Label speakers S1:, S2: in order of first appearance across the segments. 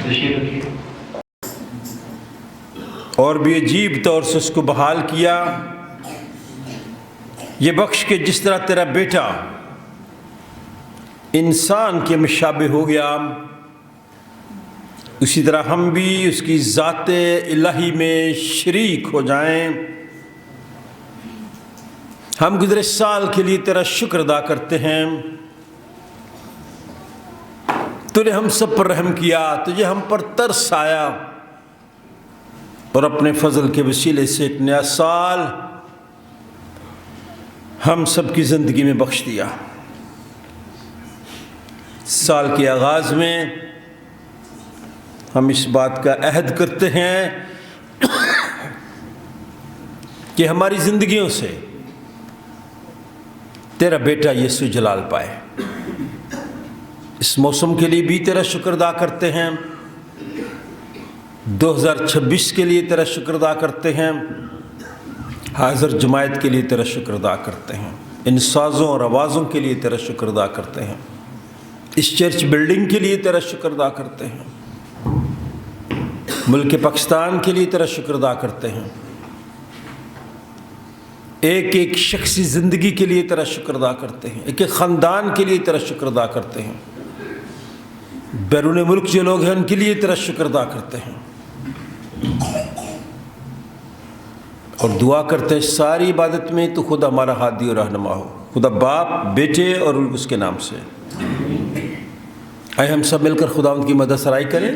S1: تشریف رکھیے۔
S2: اور بھی عجیب طور سے اس کو بحال کیا، یہ بخش کے جس طرح تیرا بیٹا انسان کے مشابہ ہو گیا، اسی طرح ہم بھی اس کی ذات الہی میں شریک ہو جائیں۔ ہم گزرے سال کے لیے تیرا شکر ادا کرتے ہیں، تو نے ہم سب پر رحم کیا، تجھے ہم پر ترس آیا، اور اپنے فضل کے وسیلے سے ایک نیا سال ہم سب کی زندگی میں بخش دیا۔ سال کے آغاز میں ہم اس بات کا عہد کرتے ہیں کہ ہماری زندگیوں سے تیرا بیٹا یسوع جلال پائے۔ اس موسم کے لیے بھی تیرا شکر ادا کرتے ہیں، 2026 کے لیے تیرا شکر ادا کرتے ہیں، حاضر جماعت کے لیے تیرا شکر ادا کرتے ہیں، ان سازوں اور آوازوں کے لیے تیرا شکر ادا کرتے ہیں، اس چرچ بلڈنگ کے لیے تیرا شکر ادا کرتے ہیں، ملک پاکستان کے لیے تیرا شکر ادا کرتے ہیں، ایک ایک شخصی زندگی کے لیے تیرا شکر ادا کرتے ہیں، ایک ایک خاندان کے لیے تیرا شکر ادا کرتے ہیں، بیرون ملک جو لوگ ہیں ان کے لیے تیرا شکر ادا کرتے ہیں، اور دعا کرتے ہیں ساری عبادت میں تو خود ہمارا ہادی اور رہنما ہو، خدا باپ، بیٹے اور اس کے نام سے۔ آئے ہم سب مل کر خداوند کی مدد سرائی کریں،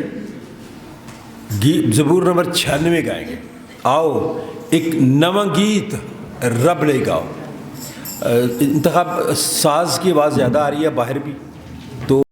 S2: زبور نمبر 96 گائیں گے۔ آؤ ایک نواں گیت رب لے گاؤ۔ انتخاب ساز کی آواز زیادہ آ رہی ہے باہر بھی، تو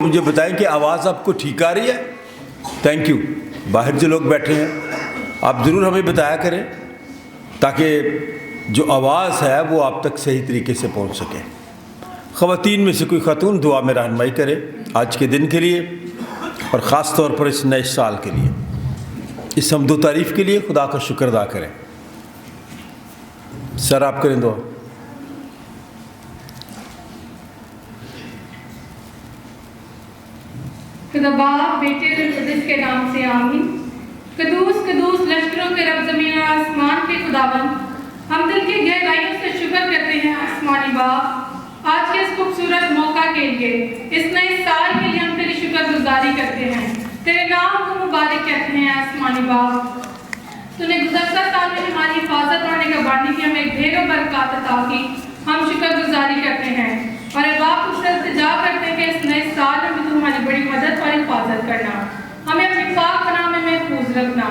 S2: मुझे बताएं कि आवाज़ आपको ठीक आ रही है? Thank you. बाहर जो लोग बैठे हैं आप ज़रूर हमें बताया करें ताकि जो आवाज़ है वो आप तक सही तरीके से पहुंच सके। ख़वातीन में से कोई ख़ातून दुआ में रहनुमाई करे आज के दिन के लिए और ख़ास तौर पर इस नए साल के लिए, इस हमदो तारीफ़ के लिए खुदा का शुक्र अदा करें। सर आप करें दुआ।
S1: खुदा बाप बेटे और कुदस के नाम से आमीन। कदूस कदूस लश्करों के रब ज़मीन और आसमान के खुदावन, हम दिल की गहराइयों से शुक्र करते हैं आसमानी बाप आज के इस खूबसूरत मौका के लिए, इस नए साल के लिए हम तेरी शुक्रगुजारी करते हैं, तेरे नाम को मुबारक कहते हैं आसमानी बाप। तूने गुज़श्ता साल में हमारी हिफाजत और निगहबानी की हमें ढेरों बरकत अता की, हम शुक्रगुजारी करते हैं और बाप उससे इल्तिजा करते हैं कि इस नए साल में भी तू हमारी बड़ी मदद और हिफाजत करना, हमें अपनी पाक पनाह में महफूज रखना,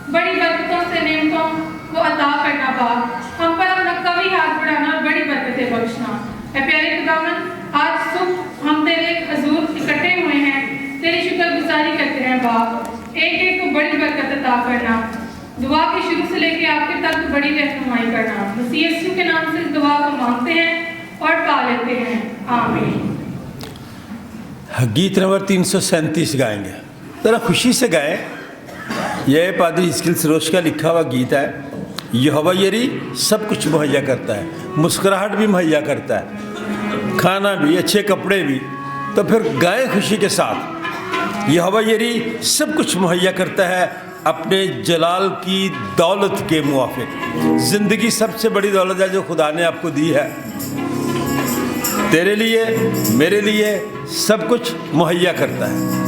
S1: बड़ी बरकतों से नेमतों को अता करना बाप, हम पर अपना कभी हाथ बढ़ाना और बड़ी बरकतें बख्शना। ऐ प्यारे खुदावन, आज सुबह हम तेरे हजूर इकट्ठे हुए हैं, तेरी शुक्रगुजारी करते हैं बाप, एक एक को बड़ी बरकत अता करना, दुआ के शुरू से लेके आखिर तक बड़ी रहनुमाई करना। मसीह यीशु के नाम से इस दुआ को मांगते हैं और पा लेते हैं, आमीन।
S2: गीत नंबर 337 गाएंगे, ज़रा खुशी से गाएं। यह पादरी हिस्किल सरोश का लिखा हुआ गीत है। यहोवा यरी सब कुछ मुहैया करता है, मुस्कुराहट भी मुहैया करता है, खाना भी, अच्छे कपड़े भी, तो फिर गाएं खुशी के साथ। यहोवा यरी सब कुछ मुहैया करता है अपने जलाल की दौलत के मुआफिक। ज़िंदगी सबसे बड़ी दौलत है जो खुदा ने आपको दी है, तेरे लिए मेरे लिए सब कुछ मुहैया करता है।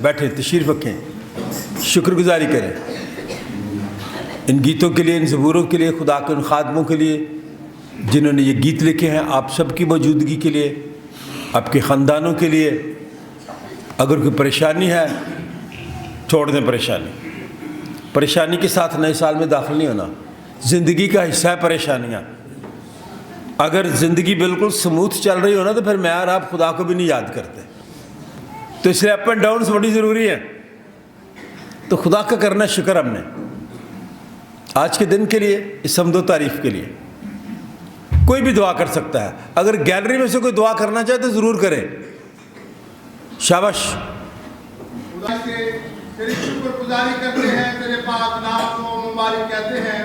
S2: بیٹھیں تشریف رکھیں, شکر گزاری کریں ان گیتوں کے لیے, ان زبوروں کے لیے, خدا کے ان خادموں کے لیے جنہوں نے یہ گیت لکھے ہیں, آپ سب کی موجودگی کے لیے, آپ کے خاندانوں کے لیے. اگر کوئی پریشانی ہے چھوڑ دیں پریشانی کے ساتھ نئے سال میں داخل نہیں ہونا. زندگی کا حصہ ہے پریشانیاں. اگر زندگی بالکل سموتھ چل رہی ہو نا تو پھر میں اور آپ خدا کو بھی نہیں یاد کرتے. تو اس لیے اپ اینڈ ڈاؤنس بڑی ضروری ہے. تو خدا کا کرنا شکر ہم نے آج کے دن کے لیے, اس حمد و تعریف کے لیے. کوئی بھی دعا کر سکتا ہے. اگر گیلری میں سے کوئی دعا کرنا چاہے تو ضرور کرے. شاباش.
S3: خدا سے تیری شکر گزاری کرتے ہیں, تیرے پاک نام کو مبارک کہتے ہیں.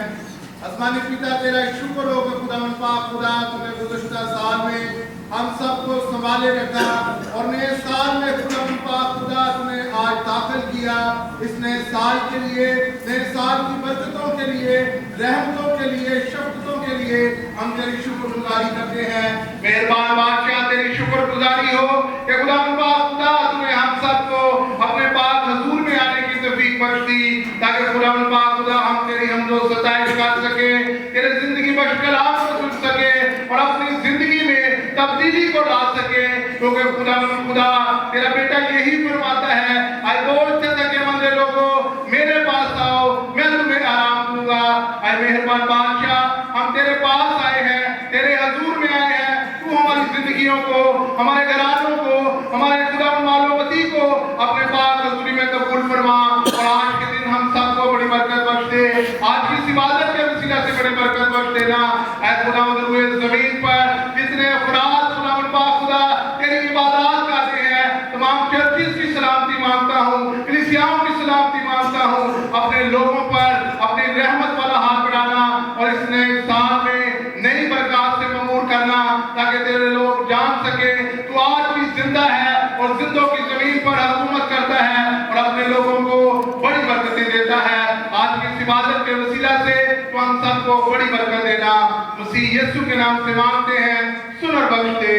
S3: آسمانی پتا تیرا شکر ہو کہ خدا من پاک خدا تو نے گزشتہ سال میں ہم سب کو سنبھالے رکھا, اور نئے سال میں خدا من پاک خدا تو نے آج داخل کیا. اس نئے سال کے لیے, نئے سال کی برکتوں کے لیے, رحمتوں کے لیے, شفقتوں کے لیے ہم تیری شکر گزاری کرتے ہیں. مہربان بادشاہ تیری شکر گزاری ہو کہ خدا من پاک خدا تو نے ہم سب کو اپنے پاک حضور میں آنے کی توفیق بخش دی, تاکہ خدا من پاک خدا ہم تیری حمد و ستائش کر سکیں, تیرے زندگی بخش کلام کو سن سکیں اور اپنی زندگی میں تبدیلی کو لا سکے. کیونکہ خدا من خدا تیرا بیٹا یہی فرماتا ہے, اے بوجھ تھکے مندے لوگوں میرے پاس آؤ, میں تمہیں آرام دوں گا. اے مہربان بادشاہ ہم تیرے پاس آئے ہیں, تیرے حضور میں آئے ہیں. تو ہماری زندگیوں کو, ہمارے گھرانوں کو, ہمارے خدا معلومتی کو اپنے پاک حضوری میں قبول فرما. اور آج کے دن ہم سب کو بڑی برکت بخش دے. آج کی عبادت کے وسیلہ سے بڑی برکت بخش دینا. اے خدا روئے زمین پر جتنے افراد خدا من پاک خدا تیری عبادات کرتے ہیں, تمام چرچز کی سلامتی مانگتا ہوں, کلیسیاؤں کی سلامتی مانگتا ہوں. اپنے لوگوں پر اپنی رحمت والا ہاتھ بڑھانا اور اس نئے سال میں نئی برکات سے ممور کرنا, تاکہ تیرے لوگ جان سکیں تو آج بھی زندہ ہے اور زندوں کی زمین پر حکومت کرتا ہے اور اپنے لوگوں کو بڑی برکتیں دیتا ہے. آج کی عبادت کے وسیلہ سے تو ہم سب کو بڑی برکت دینا. مسیح یسوع کے نام سے مانگتے ہیں, سن اور بخش دے.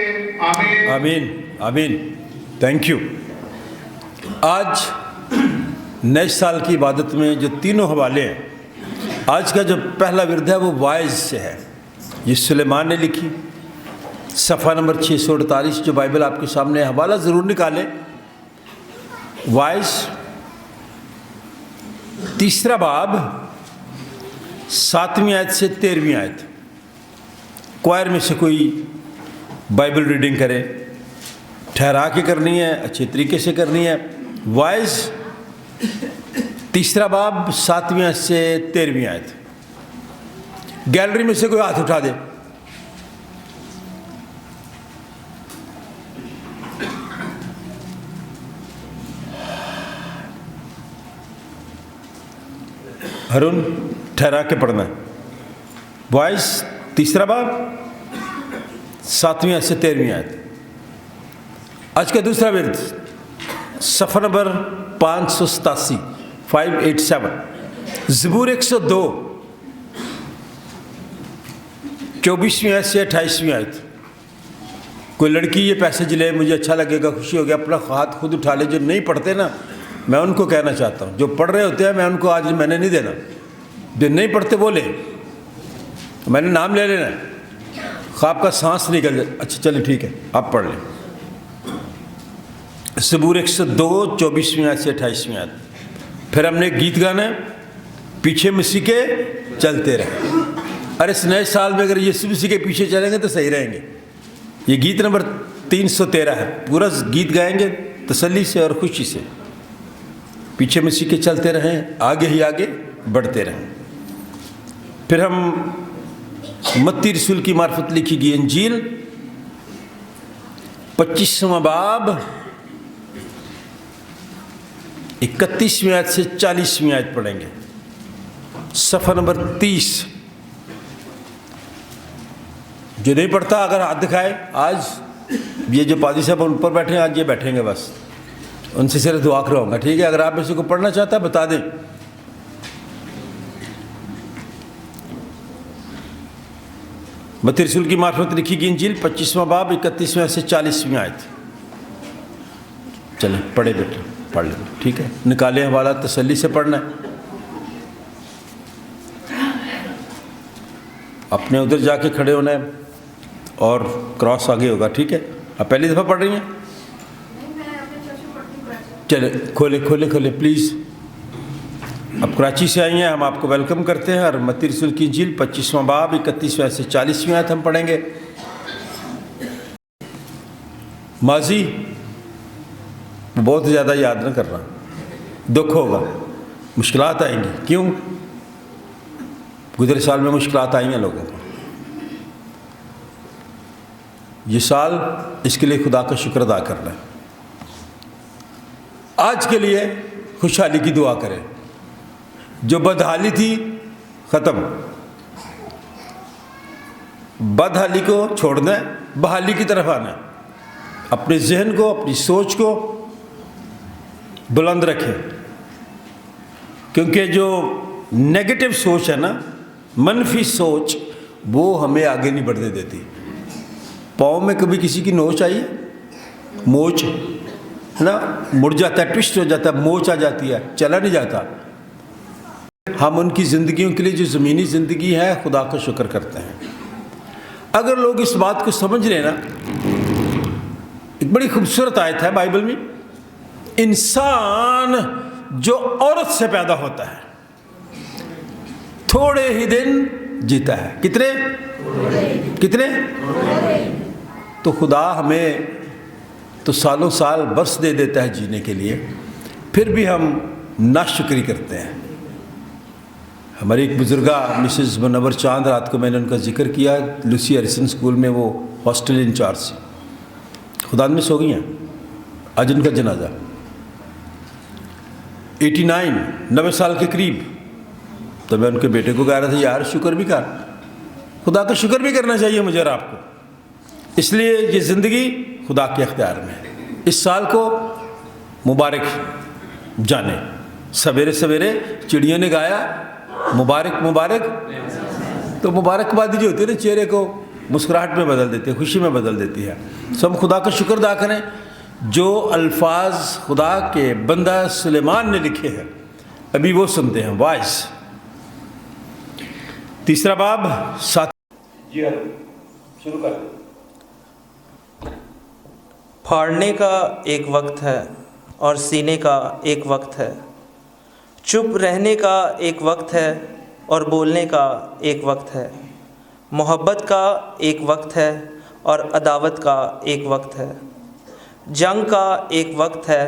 S3: آمین
S2: آمین آمین. Thank you. آج نئے سال کی عبادت میں جو تینوں حوالے ہیں, آج کا جو پہلا ورد ہے وہ وائز سے ہے. یہ سلیمان نے لکھی, صفحہ نمبر 648 جو بائبل آپ کے سامنے ہے, حوالہ ضرور نکالیں. وائز 3 باب 7ویں آیت سے 13ویں آیت. کوائر میں سے کوئی بائبل ریڈنگ کرے, ٹھہرا کے کرنی ہے, اچھے طریقے سے کرنی ہے. وائز 3 باب 7ویں آیت سے 13ویں آیت. گیلری میں سے کوئی ہاتھ اٹھا دے. ہرون ٹھہرا کے پڑھنا ہے. وائس 3 باب 7ویں آیت سے 13ویں آیت. آج کا دوسرا ورد صفحہ نمبر 587 587 زبور 102 24ویں آیت سے 28ویں آیت. کوئی لڑکی یہ پیسج لے, مجھے اچھا لگے گا, خوشی ہوگی, اپنا ہاتھ خود اٹھا لے. جو نہیں پڑھتے نا میں ان کو کہنا چاہتا ہوں, جو پڑھ رہے ہوتے ہیں میں ان کو آج میں نے نہیں دینا. جو نہیں پڑھتے وہ لے, میں نے نام لے لینا ہے, خواب کا سانس نکل جائے. اچھا چلیں ٹھیک ہے, آپ پڑھ لیں. زبور 102 24ویں آیت سے 28ویں آیت. پھر ہم نے گیت گانا ہے, پیچھے مسیح کے چلتے رہیں. اور اس نئے سال میں اگر یسوع مسیح کے پیچھے چلیں گے تو صحیح رہیں گے. یہ گیت نمبر 313 ہے. پورا گیت گائیں گے تسلی سے اور خوشی سے. پیچھے مسیح کے چلتے رہیں, آگے ہی آگے بڑھتے رہیں. پھر ہم متی رسول کی معرفت لکھی گئی انجیل 25واں باب 31ویں آیت سے 40ویں آیت پڑھیں گے. صفحہ نمبر 30. جو نہیں پڑھتا اگر ہاتھ دکھائے. آج یہ جو پادری صاحب ان پر بیٹھے ہیں, آج یہ بیٹھیں گے, بس ان سے صرف دعا کرواؤں گا, ٹھیک ہے. اگر آپ میں سے کو پڑھنا چاہتا ہے بتا دیں. متی رسول کی معرفت لکھی گئی انجیل 25واں باب 31ویں سے 40ویں آیت. چلیں پڑھے بیٹے. पढ़ लें, ठीक है। निकालें हवाला, तसल्ली से पढ़ना है। अपने उधर जाके खड़े होना है और क्रॉस आगे होगा, ठीक है। आप पहली दफ़ा पढ़ रही हैं? चले खोले खोले खोले प्लीज़। अब कराची से आई हैं, हम आपको वेलकम करते हैं। और मत्ती रसूल की इंजील 25वां बाब 31वें से 40वें आयत हम पढ़ेंगे। माजी बहुत ज़्यादा याद न करना, दुख होगा, मुश्किलात आएंगी। क्यों? गुज़रे साल में मुश्किलात आई हैं लोगों को। ये साल इसके लिए खुदा का शुक्र अदा करना है। आज के लिए खुशहाली की दुआ करें। जो बदहाली थी ख़त्म, बदहाली को छोड़ना है, बहाली की तरफ आना है। अपने जहन को, अपनी सोच को बुलंद रखें, क्योंकि जो नेगेटिव सोच है ना, मनफी सोच, वो हमें आगे नहीं बढ़ने देती। पाँव में कभी किसी की नोच आई है? मोच है ना, मुड़ जाता है, ट्विस्ट हो जाता है, मोच आ जाती है, चला नहीं जाता। हम उनकी ज़िंदगियों के लिए जो ज़मीनी ज़िंदगी है, खुदा का शुक्र करते हैं। अगर लोग इस बात को समझ लें ना, एक बड़ी खूबसूरत आयत है बाइबल में, इंसान जो औरत से पैदा होता है थोड़े ही दिन जीता है। कितने कितने? तो खुदा हमें तो सालों साल बरस दे देता है जीने के लिए, फिर भी हम नाशुक्री करते हैं। हमारी एक बुजुर्गा मिसेस मुनव्वर चांद, रात को मैंने उनका जिक्र किया, लूसी हैरिसन स्कूल में वो हॉस्टल इंचार्ज थी, खुदा में सो गई हैं। आज उनका जनाजा 89 साल के करीब। तो मैं उनके बेटे को कह रहा था, यार शुक्र भी कर, खुदा का शुक्र भी करना चाहिए मुझे और आपको। इसलिए ये ज़िंदगी खुदा के अख्तियार में है। इस साल को मुबारक जाने। सवेरे सवेरे चिड़ियों ने गाया मुबारक मुबारक। तो मुबारकबादी जो होती है ना, चेहरे को मुस्कुराहट में बदल देती है, खुशी में बदल देती है। सब खुदा का शुक्र अदा करें। जो अल्फाज खुदा के बंदा सुलेमान ने लिखे हैं, अभी वो सुनते हैं। वाइस तीसरा बाब 7। जी हाँ, शुरू कर।
S4: फाड़ने का एक वक्त है और सीने का एक वक्त है, चुप रहने का एक वक्त है और बोलने का एक वक्त है, मोहब्बत का एक वक्त है और अदावत का एक वक्त है, जंग का एक वक्त है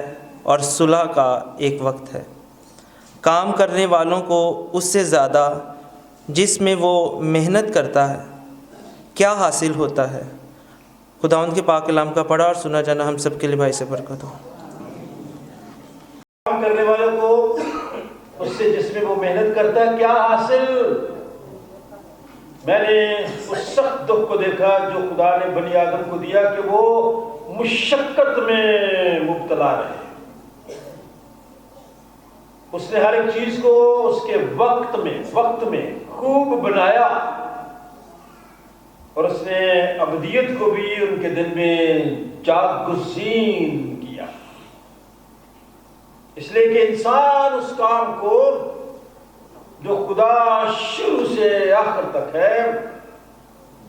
S4: और सुलह का एक वक्त है। काम करने वालों को उससे ज़्यादा जिसमें वो मेहनत करता है क्या हासिल होता है। खुदावंद के पाक कलाम का पढ़ा और सुना जाना हम सब के लिए भाई से बरकत हो।
S2: काम करने वालों को उससे जिसमें वो मेहनत करता है क्या हासिल। मैंने उस सख्त दुख को देखा जो खुदा ने बनी आदम को दिया कि वो मुशक्कत में मुब्तला रहे। उसने हर एक चीज को उसके वक्त में खूब बनाया और उसने अबदियत को भी उनके दिल में जागुज़ीन किया, इसलिए कि इंसान उस काम को जो खुदा शुरू से आखिर तक है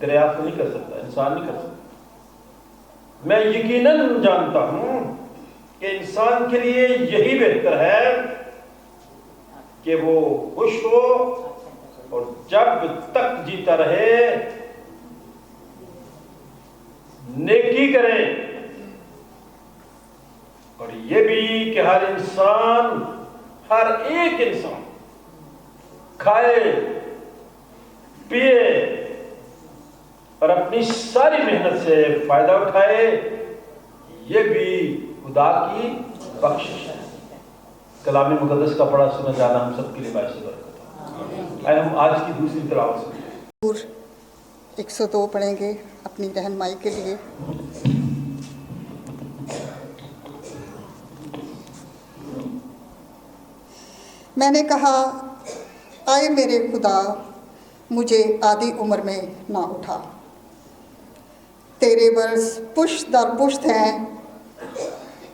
S2: दरियाफ्त नहीं कर सकता, इंसान नहीं कर सकता। मैं यकीनन जानता हूं कि इंसान के लिए यही बेहतर है कि वो खुश हो और जब तक जीता रहे नेकी करे, और ये भी कि हर एक इंसान खाए पिए और अपनी सारी मेहनत से फायदा उठाए, ये भी खुदा की बख्शिश है। कलाम मुक़द्दस का पढ़ा सुना जाना हम सबके लिए बाइस बरकत है। हम आज की दूसरी तिलावत सुनेंगे।
S5: 102 पढ़ेंगे अपनी रहनुमाई के लिए। मैंने कहा, आए मेरे खुदा, मुझे आधी उम्र में ना उठा। तेरे वर्ष पुश्त दर पुश्त हैं,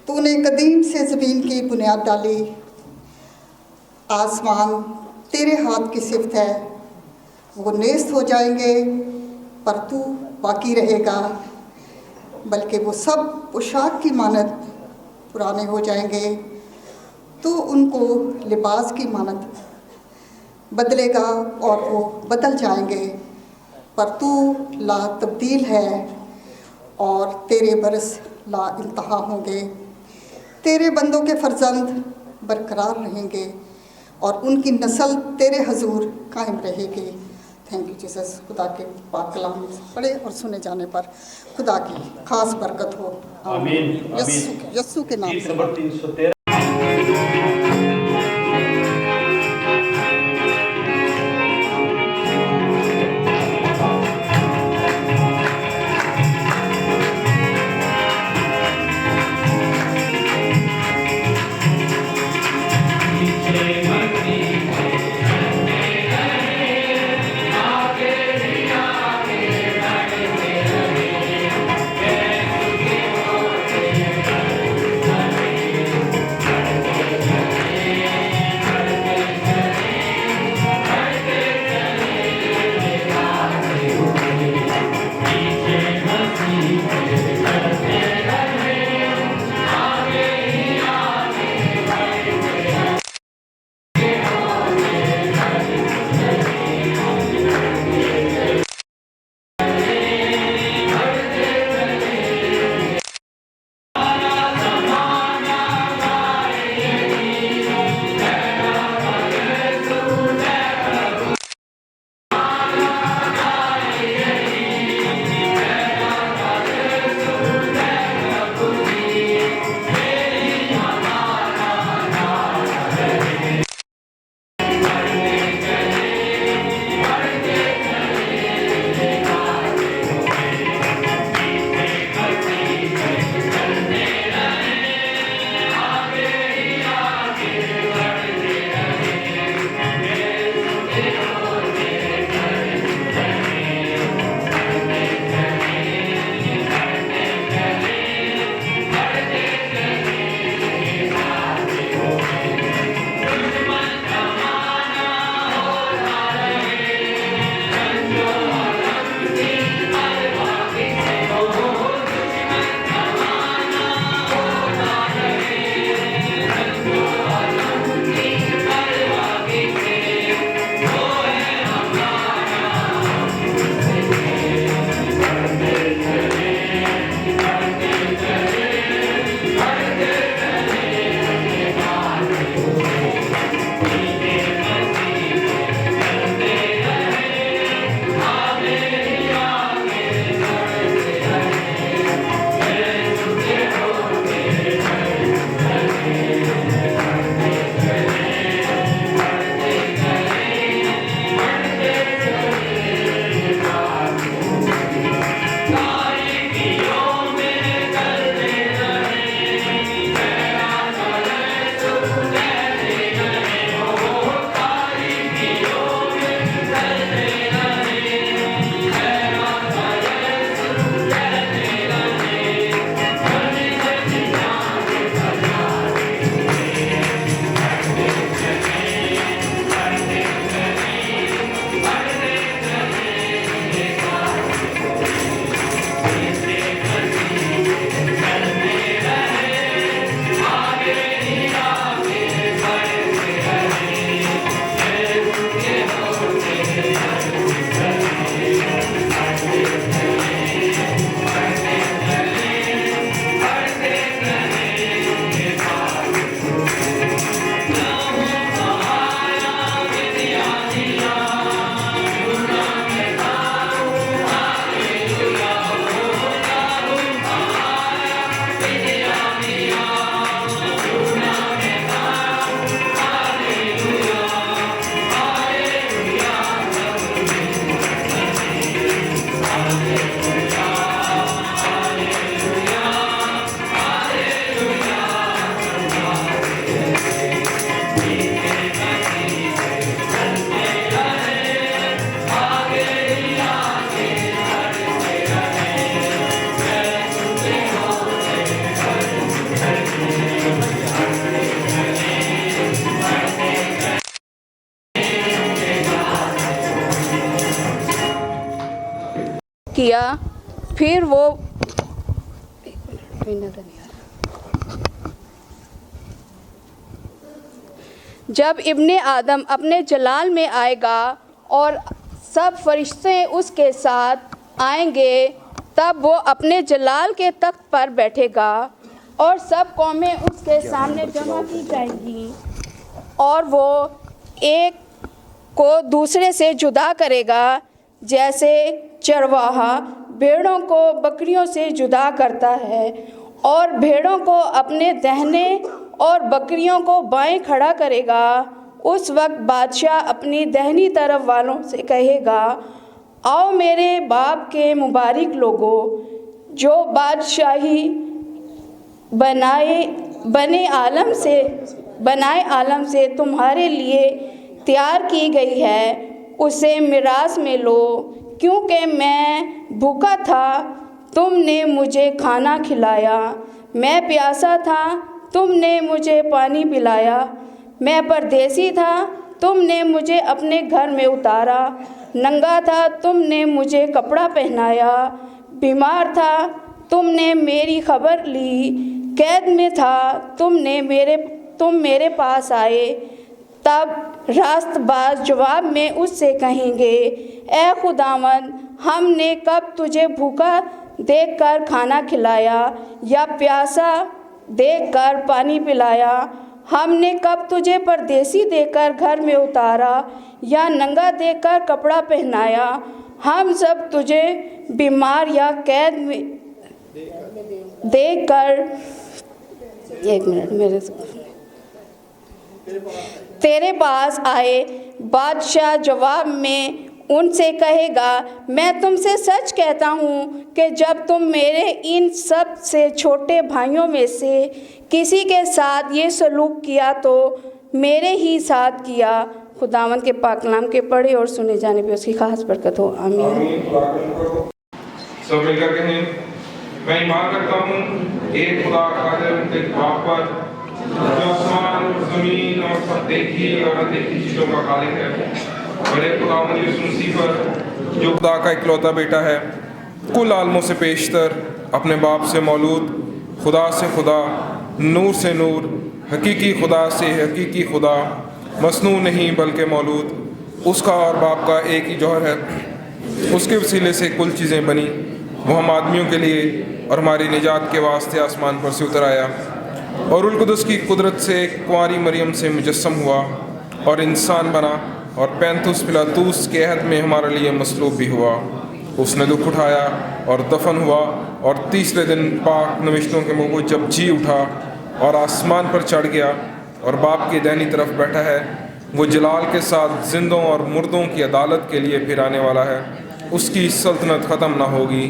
S5: तूने कदीम से ज़मीन की बुनियाद डाली, आसमान तेरे हाथ की सिफत है। वो नेस्त हो जाएंगे पर तू बाकी रहेगा, बल्कि वो सब पोशाक की मानद पुराने हो जाएंगे। तू उनको लिबास की मानद बदलेगा और वो बदल जाएंगे, पर तू ला तब्दील है और तेरे बरस ला इंतहा होंगे। तेरे बंदों के फर्जंद बरकरार रहेंगे और उनकी नस्ल तेरे हजूर कायम रहेगी। Thank you Jesus. खुदा के पाक कलाम पढ़े और सुने जाने पर खुदा की खास बरकत हो।
S2: आमीन।
S5: यस्सु के नाम
S2: गीत
S5: से।
S2: नंबर 313।
S6: किया। फिर वो जब इब्ने आदम अपने जलाल में आएगा और सब फरिश्ते उसके साथ आएंगे, तब वो अपने जलाल के तख्त पर बैठेगा और सब कौमें उसके सामने जमा की जाएंगी, और वो एक को दूसरे से जुदा करेगा, जैसे चरवाहा भेड़ों को बकरियों से जुदा करता है, और भेड़ों को अपने दाहिने और बकरियों को बाएं खड़ा करेगा। उस वक्त बादशाह अपनी दाहिनी तरफ वालों से कहेगा, आओ मेरे बाप के मुबारक लोगों, जो बादशाही बनाए आलम से तुम्हारे लिए तैयार की गई है, उसे मिरास में लो। क्योंकि मैं भूखा था, तुमने मुझे खाना खिलाया, मैं प्यासा था, तुमने मुझे पानी पिलाया, मैं परदेसी था, तुमने मुझे अपने घर में उतारा, नंगा था, तुमने मुझे कपड़ा पहनाया, बीमार था, तुमने मेरी खबर ली, कैद में था, तुम मेरे पास आए। तब रास्तबाज जवाब में उससे कहेंगे, ए खुदावंद, हमने कब तुझे भूखा देखकर खाना खिलाया या प्यासा देखकर पानी पिलाया? हमने कब तुझे परदेसी देखकर घर में उतारा या नंगा देखकर कपड़ा पहनाया? हम सब तुझे बीमार या कैद में देखकर तेरे पास आए। बादशाह जवाब में उनसे कहेगा, मैं तुमसे सच कहता हूँ कि जब तुम मेरे इन सब से छोटे भाइयों में से किसी के साथ ये सलूक किया तो मेरे ही साथ किया। खुदावंद के पाक कलाम के पढ़े और सुने जाने पे उसकी खास बरकत हो। आमीन।
S7: सब मिलकर कहें, मैं ईमान रखता हूँ एक खुदा कादिर एक बाप पर, जो आसमान जमीन और सब देखी और अनदेखी चीजों का खालिक है, और एक खुदावंद यीशु मसीह पर, जो खुदा का इकलौता बेटा है, कुल आलमों से पेशतर, अपने बाप से मौलूद, खुदा से खुदा, नूर से नूर, हकीकी खुदा से हकीकी खुदा, मसनू नहीं बल्कि मौलूद, उसका और बाप का एक ही जौहर है। उसके वसीले से कुल चीज़ें बनी। वो हम आदमियों के लिए और हमारी निजात के वास्ते आसमान पर से उतर आया, और रुल कुदस की कुदरत से कुंवारी मरियम से मुजस्सम हुआ और इंसान बना, और पैंतुस पिलातूस के अहद में हमारे लिए मसलूब भी हुआ। उसने दुख उठाया और दफन हुआ, और तीसरे दिन पाक नविश्तों के मुँह जब जी उठा और आसमान पर चढ़ गया और बाप की दाहिनी तरफ बैठा है, वो जलाल के साथ जिंदों और मुर्दों की अदालत के लिए फिर आने वाला है। उसकी सल्तनत ख़त्म ना होगी।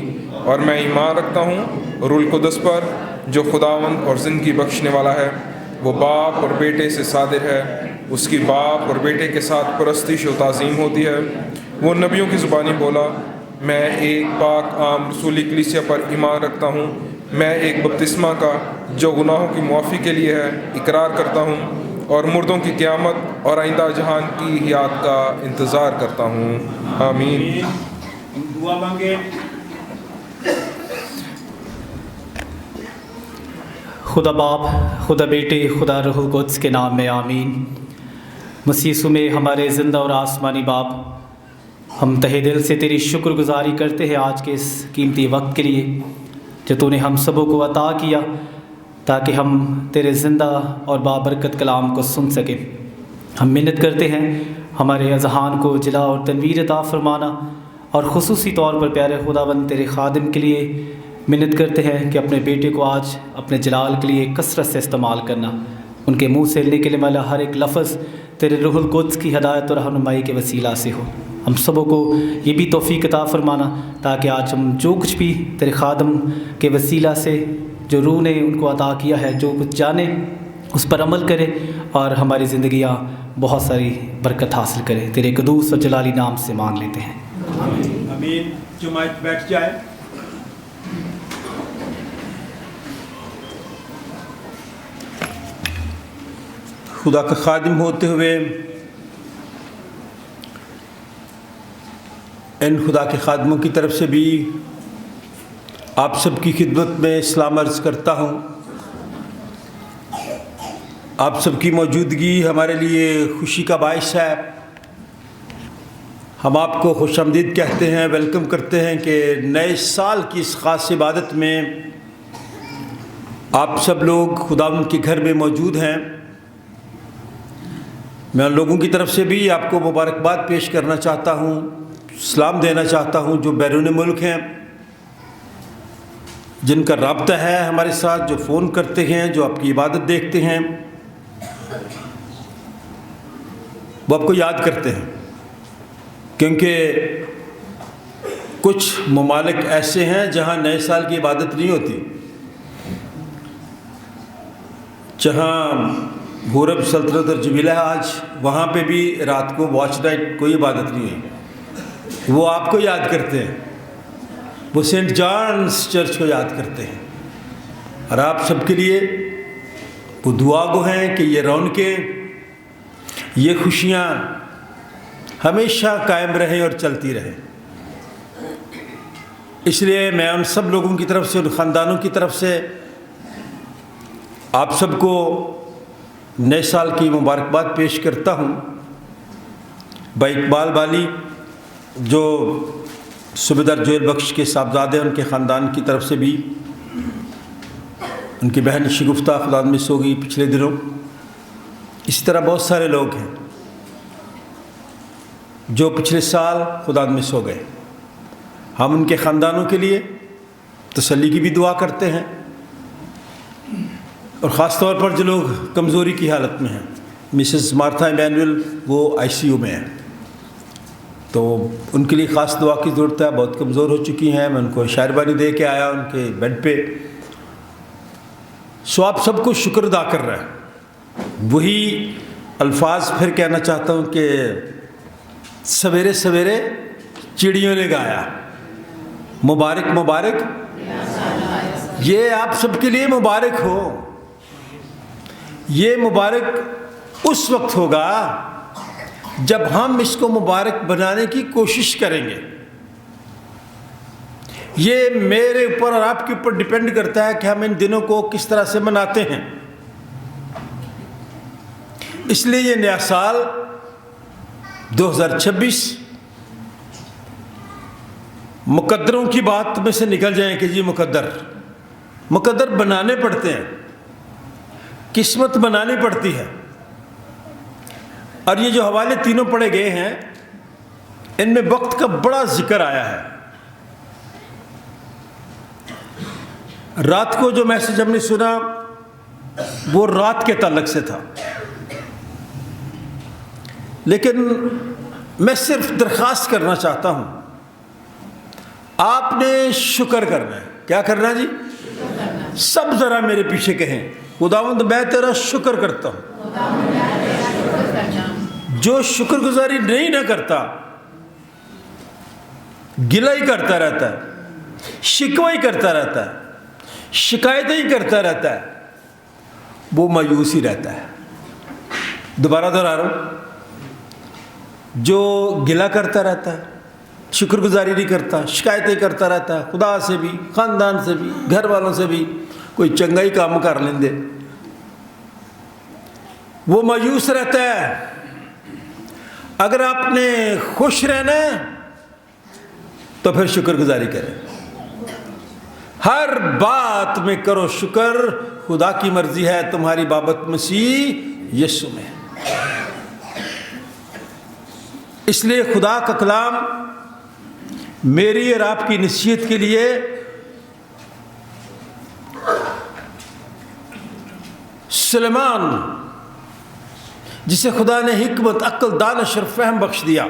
S7: और मैं ईमान रखता हूँ रुल कुदस पर, जो खुदावंद और ज़िंदगी बख्शने वाला है। वो बाप और बेटे से सादिर है, उसकी बाप और बेटे के साथ परस्तिश और ताज़ीम होती है। वो नबियों की ज़ुबानी बोला, मैं एक पाक आम रसूली कलीसिया पर ईमान रखता हूँ। मैं एक बपतिस्मा का जो गुनाहों की मुआफ़ी के लिए है इकरार करता हूँ, और मुर्दों की क़यामत और आइंदा जहान की हयात का इंतज़ार करता हूँ। आमीन।
S8: दुआ मांगे। खुदा बाप, खुदा बेटे, खुदा रूहुल कुद्स के नाम में आमीन। मसीह में हमारे ज़िंदा और आसमानी बाप, हम तहे दिल से तेरी शुक्रगुजारी करते हैं आज के इस कीमती वक्त के लिए जो तूने हम सबों को अता किया, ताकि हम तेरे ज़िंदा और बाबरकत कलाम को सुन सकें। हम मिन्नत करते हैं हमारे अज़हान को जिला और तनवीर अता फरमाना, और ख़ुसूसी तौर पर प्यारे खुदावंद तेरे खादिम के लिए मिन्नत करते हैं कि अपने बेटे को आज अपने जलाल के लिए कसरत से इस्तेमाल करना। उनके मुँह से निकलने वाला हर एक लफ्ज़ तेरे रूहुल कुद्स की हदायत और रहनुमाई के वसीला से हो। हम सबों को ये भी तौफीक अता फरमाना, ताकि आज हम जो कुछ भी तेरे खादम के वसीला से जो रूह ने उनको अता किया है, जो कुछ जाने उस पर अमल करें और हमारी ज़िंदगियाँ बहुत सारी बरकत हासिल करें। तेरे कदूस और जलाली नाम से मांग लेते हैं।
S9: आमीन। जुमात बैठ जाए।
S2: खुदा का खादिम होते हुए इन खुदा के खादमों की तरफ से भी आप सबकी खिदमत में सलाम अर्ज़ करता हूँ। आप सबकी मौजूदगी हमारे लिए खुशी का बाइस है। हम आपको खुशामदीद कहते हैं, वेलकम करते हैं कि नए साल की इस ख़ास इबादत में आप सब लोग खुदावंद के घर में मौजूद हैं। मैं उन लोगों की तरफ से भी आपको मुबारकबाद पेश करना चाहता हूँ, सलाम देना चाहता हूँ जो बैरून मुल्क हैं, जिनका राब्ता है हमारे साथ, जो फ़ोन करते हैं, जो आपकी इबादत देखते हैं, वो आपको याद करते हैं। क्योंकि कुछ ममालिक ऐसे हैं जहाँ नए साल की इबादत नहीं होती, जहाँ घूरब सल्तनत और जबीला आज, वहाँ पे भी रात को वॉच नाइट कोई इबादत नहीं हुई। वो आपको याद करते हैं, वो सेंट जॉन्स चर्च को याद करते हैं। और आप सबके लिए वो दुआ गो हैं कि ये रौनकें, ये खुशियाँ हमेशा कायम रहें और चलती रहें। इसलिए मैं उन सब लोगों की तरफ से, उन ख़ानदानों की तरफ से आप सबको नए साल की मुबारकबाद पेश करता हूँ। भाई इकबाल वाली जो सूबेदार जोएल बख्श के साहबजादे, उनके ख़ानदान की तरफ से भी, उनकी बहन शगुफ्ता खुदा में सो गई पिछले दिनों। इसी तरह बहुत सारे लोग हैं जो पिछले साल खुदा में सो गए। हम उनके ख़ानदानों के लिए तसल्ली की भी दुआ करते हैं, और ख़ास तौर पर जो लोग कमज़ोरी की हालत में हैं। मिसेस मार्था इमैनुअल वो ICU में हैं, तो उनके लिए ख़ास दुआ की ज़रूरत है। बहुत कमज़ोर हो चुकी हैं। मैं उनको शायरबानी दे के आया उनके बेड पे। सो आप सबको शुक्र अदा कर रहा है। वही अल्फाज फिर कहना चाहता हूँ कि सवेरे सवेरे चिड़ियों ने गाया, मुबारक मुबारक, ये आप सबके लिए मुबारक हो। ये मुबारक उस वक्त होगा जब हम इसको मुबारक बनाने की कोशिश करेंगे। ये मेरे ऊपर और आपके ऊपर डिपेंड करता है कि हम इन दिनों को किस तरह से मनाते हैं। इसलिए ये नया साल 2026 मुकद्दरों की बात में से निकल जाए कि जी मुकद्दर बनाने पड़ते हैं, किस्मत बनानी पड़ती है। और ये जो हवाले तीनों पढ़े गए हैं, इनमें वक्त का बड़ा जिक्र आया है। रात को जो मैसेज हमने सुना वो रात के ताल्लुक से था, लेकिन मैं सिर्फ दरख्वास्त करना चाहता हूं, आपने शुक्र करना है। क्या करना जी? सब जरा मेरे पीछे कहें, खुदावंद मैं तेरा शुक्र करता हूं। जो शुक्रगुजारी नहीं ना करता, गिला ही करता रहता है, शिकवा ही करता रहता है, शिकायतें ही करता रहता है, वो मायूस ही रहता है। दोबारा दोहरा रहा हूं, जो गिला करता रहता है, शुक्रगुजारी नहीं करता, शिकायतें करता रहता है, खुदा से भी, ख़ानदान से भी, घर वालों से भी, कोई चंगा ही काम कर लेंदे, वो मायूस रहता है। अगर आपने खुश रहना है तो फिर शुक्रगुजारी करें। हर बात में करो शुक्र, खुदा की मर्जी है तुम्हारी बाबत मसीह यीशु में। इसलिए खुदा का कलाम मेरी और आपकी नसीहत के लिए सुलेमान, जिसे खुदा ने हिकमत, अक्ल, दानिश और फहम बख्श दिया,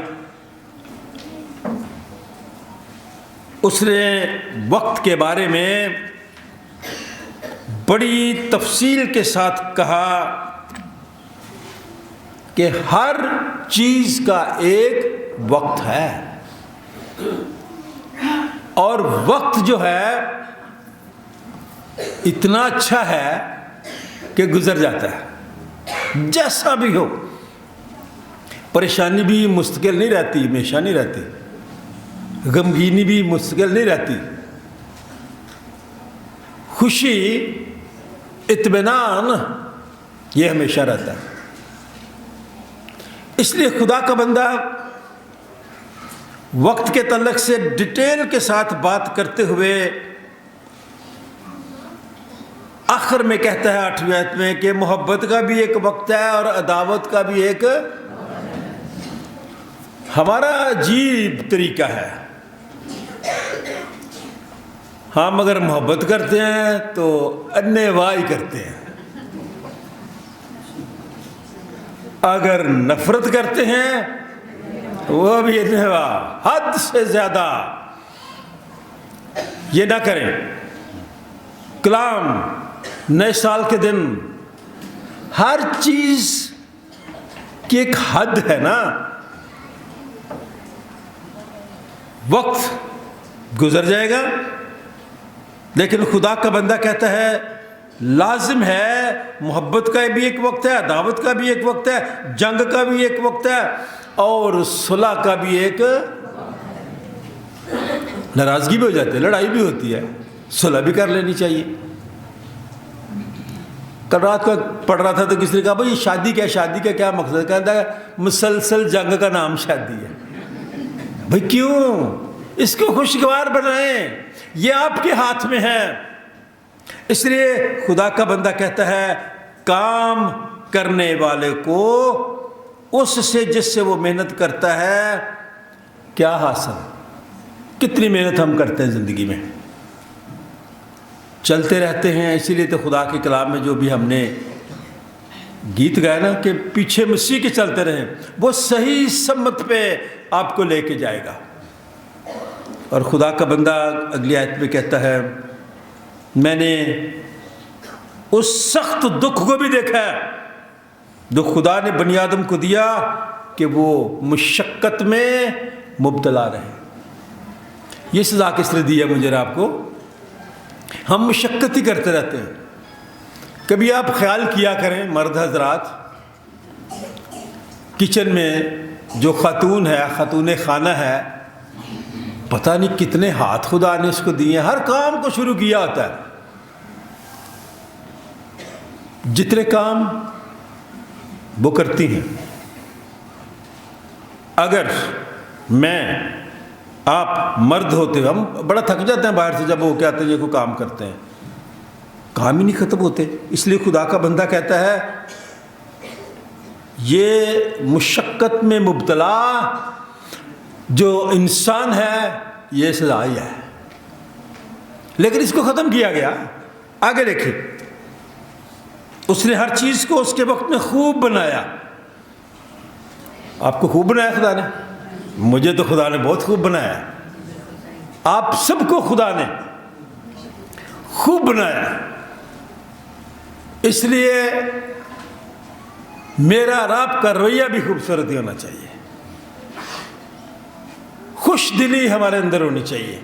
S2: उसने वक्त के बारे में बड़ी तफसील के साथ कहा कि हर चीज़ का एक वक्त है, और वक्त जो है इतना अच्छा है कि गुजर जाता है। जैसा भी हो, परेशानी भी मुस्तकिल नहीं रहती, हमेशा नहीं रहती। गमगीनी भी मुश्किल नहीं रहती, खुशी, इत्मीनान ये हमेशा रहता है। इसलिए खुदा का बंदा वक्त के तल्लक से डिटेल के साथ बात करते हुए आखिर में कहता है 8वीं आयत में कि मोहब्बत का भी एक वक्त है और अदावत का भी एक हमारा अजीब तरीका है। हम अगर मोहब्बत करते हैं तो अन्नेवाही करते हैं, अगर नफरत करते हैं वो भी अन्नेवाह, हद से ज्यादा। ये ना करें। कलाम नए साल के दिन हर चीज की एक हद है ना। वक्त गुजर जाएगा, लेकिन खुदा का बंदा कहता है लाजिम है, मोहब्बत का भी एक वक्त है, अदावत का भी एक वक्त है, जंग का भी एक वक्त है और सुलह का भी एक। नाराजगी भी हो जाती है, लड़ाई भी होती है, सुलह भी कर लेनी चाहिए। कल रात को पढ़ रहा था तो किसी ने कहा भाई शादी का क्या मकसद? कहता है मुसलसल जंग का नाम शादी है। भाई क्यों? इसको खुशगवार बनाएं, ये आपके हाथ में है। इसलिए खुदा का बंदा कहता है काम करने वाले को उससे जिससे वो मेहनत करता है क्या हासिल। कितनी मेहनत हम करते हैं ज़िंदगी में, चलते रहते हैं। इसीलिए तो खुदा के कलाम में जो भी हमने गीत गाया ना कि पीछे मसीह के चलते रहें, वो सही सम्मत पे आपको लेके जाएगा। और खुदा का बंदा अगली आयत में कहता है मैंने उस सख्त दुख को भी देखा है जो खुदा ने बनी आदम को दिया कि वो मुशक्क़त में मुब्तला रहे। ये सज़ा किस लिए दी है मुझे और आपको? हम मुशक्क़त ही करते रहते हैं। कभी आप ख्याल किया करें मर्द हजरात, किचन में जो खातून है, खातून खाना है, पता नहीं कितने हाथ खुदा ने उसको दिए, हर काम को शुरू किया होता है। जितने काम वो करती हैं, अगर आप मर्द होते हो, हम बड़ा थक जाते हैं बाहर से जब वो क्या आते हैं, ये को काम करते हैं, काम ही नहीं ख़त्म होते। इसलिए खुदा का बंदा कहता है ये मुशक्क़त में मुब्तला जो इंसान है ये सज़ा ही है, लेकिन इसको ख़त्म किया गया। आगे देखिए, उसने हर चीज़ को उसके वक्त में खूब बनाया। आपको खूब बनाया खुदा ने? मुझे तो खुदा ने बहुत खूब बनाया। आप सबको खुदा ने खूब बनाया। इसलिए मेरा और आपका रवैया भी खूबसूरत होना चाहिए, खुश दिली हमारे अंदर होनी चाहिए।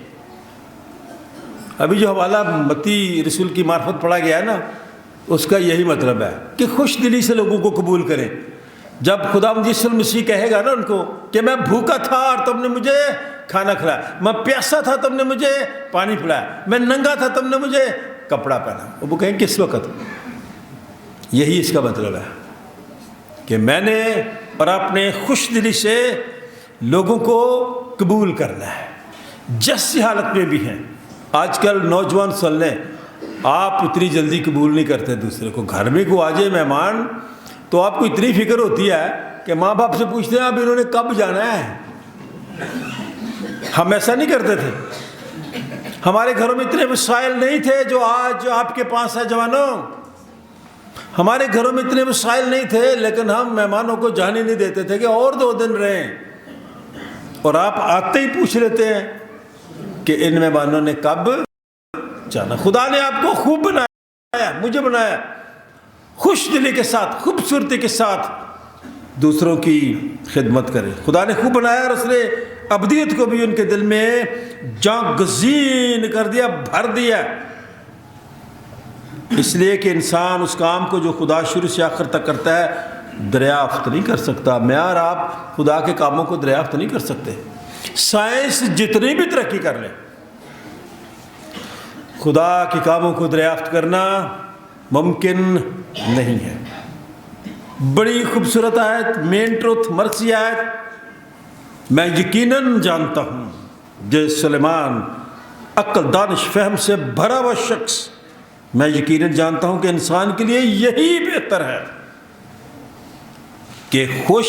S2: अभी जो हवाला मत्ती रसूल की मार्फत पढ़ा गया है ना, उसका यही मतलब है कि खुश दिली से लोगों को कबूल करें। जब खुदा यीशु मसीह कहेगा ना उनको कि मैं भूखा था और तुमने मुझे खाना खिलाया, मैं प्यासा था तुमने मुझे पानी पिलाया, मैं नंगा था तुमने मुझे कपड़ा पहना, वो कहें किस वक्त? यही इसका मतलब है कि मैंने और आपने खुश दिली से लोगों को कबूल करना है, जैसी हालत में भी हैं। आजकल नौजवान सुन लें, आप इतनी जल्दी कबूल नहीं करते दूसरे को। घर में को आ जाए मेहमान तो आपको इतनी फिक्र होती है कि माँ बाप से पूछते हैं अब इन्होंने कब जाना है। हम ऐसा नहीं करते थे। हमारे घरों में इतने वसाइल नहीं थे जो आज आपके पास है जवानों। हमारे घरों में इतने वसाइल नहीं थे, लेकिन हम मेहमानों को जाने नहीं देते थे कि और 2 दिन रहें, और आप आते ही पूछ लेते हैं कि इन मेहमानों ने कब जाना। खुदा ने आपको खूब बनाया, मुझे बनाया, खुश दिली के साथ, खूबसूरती के साथ दूसरों की खिदमत करें। खुदा ने खूब बनाया और उसने अबदियत को भी उनके दिल में जागज़ीन कर दिया, भर दिया। इसलिए कि इंसान उस काम को जो खुदा शुरू से आखिर तक करता है दरियाफ्त नहीं कर सकता। मैं और आप खुदा के कामों को दरियाफ्त नहीं कर सकते। साइंस जितनी भी तरक्की कर ले, खुदा के कामों को दरियाफ्त करना मुमकिन नहीं है। बड़ी खूबसूरत आयत, मेन ट्रुथ, मर्सी आयत। मैं यकीनन जानता हूँ जे सुलेमान अक्ल, दानिश, फहम से भरा हुआ शख्स, मैं यकीनन जानता हूँ कि इंसान के लिए यही बेहतर है कि खुश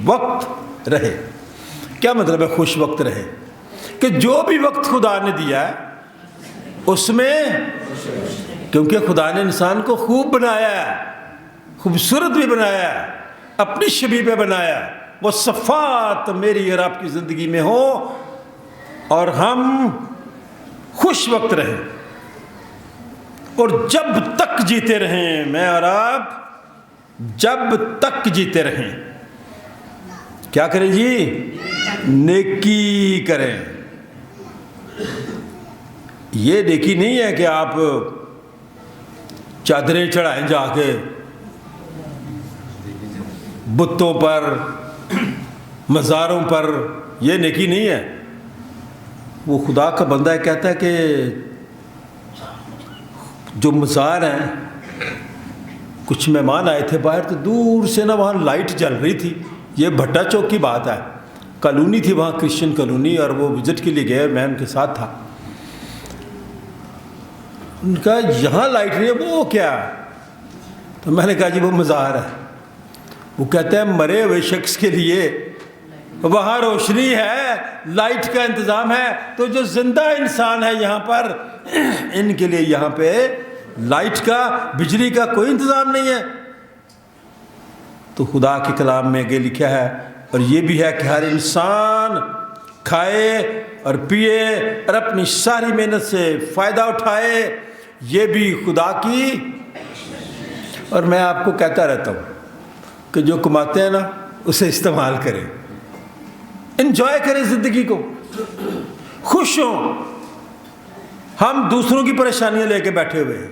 S2: वक्त रहे। क्या मतलब है खुश वक्त रहे? कि जो भी वक्त खुदा ने दिया है उसमें, क्योंकि खुदा ने इंसान को खूब बनाया है, खूबसूरत भी बनाया है, अपनी शबीह पे बनाया, वो सफ़ात मेरी और आपकी ज़िंदगी में हो और हम खुश वक्त रहें। और जब तक जीते रहें, मैं और आप जब तक जीते रहें, क्या करें जी? नेकी करें। ये नेकी नहीं है कि आप चादरें चढ़ाएं जाके बुतों पर, मज़ारों पर, ये नेकी नहीं है। वो खुदा का बंदा कहता है कि जो मज़ार हैं, कुछ मेहमान आए थे बाहर, तो दूर से ना वहाँ लाइट जल रही थी। ये भट्टा चौक की बात है, कॉलोनी थी वहाँ, क्रिश्चियन कॉलोनी, और वो विज़िट के लिए गए, मैं उनके साथ था। उनका यहाँ लाइट नहीं है, वो क्या? तो मैंने कहा जी वो मज़ार है। वो कहते हैं मरे हुए शख्स के लिए वहाँ रोशनी है, लाइट का इंतज़ाम है, तो जो ज़िंदा इंसान है यहाँ पर, इनके लिए यहाँ पे लाइट का, बिजली का कोई इंतज़ाम नहीं है। तो खुदा के कलाम में आगे लिखा है, और ये भी है कि हर इंसान खाए और पिए और अपनी सारी मेहनत से फ़ायदा उठाए, ये भी खुदा की। और मैं आपको कहता रहता हूँ कि जो कमाते हैं ना उसे इस्तेमाल करें, एंजॉय करें ज़िंदगी को, खुश हों। हम दूसरों की परेशानियां लेके बैठे हुए हैं।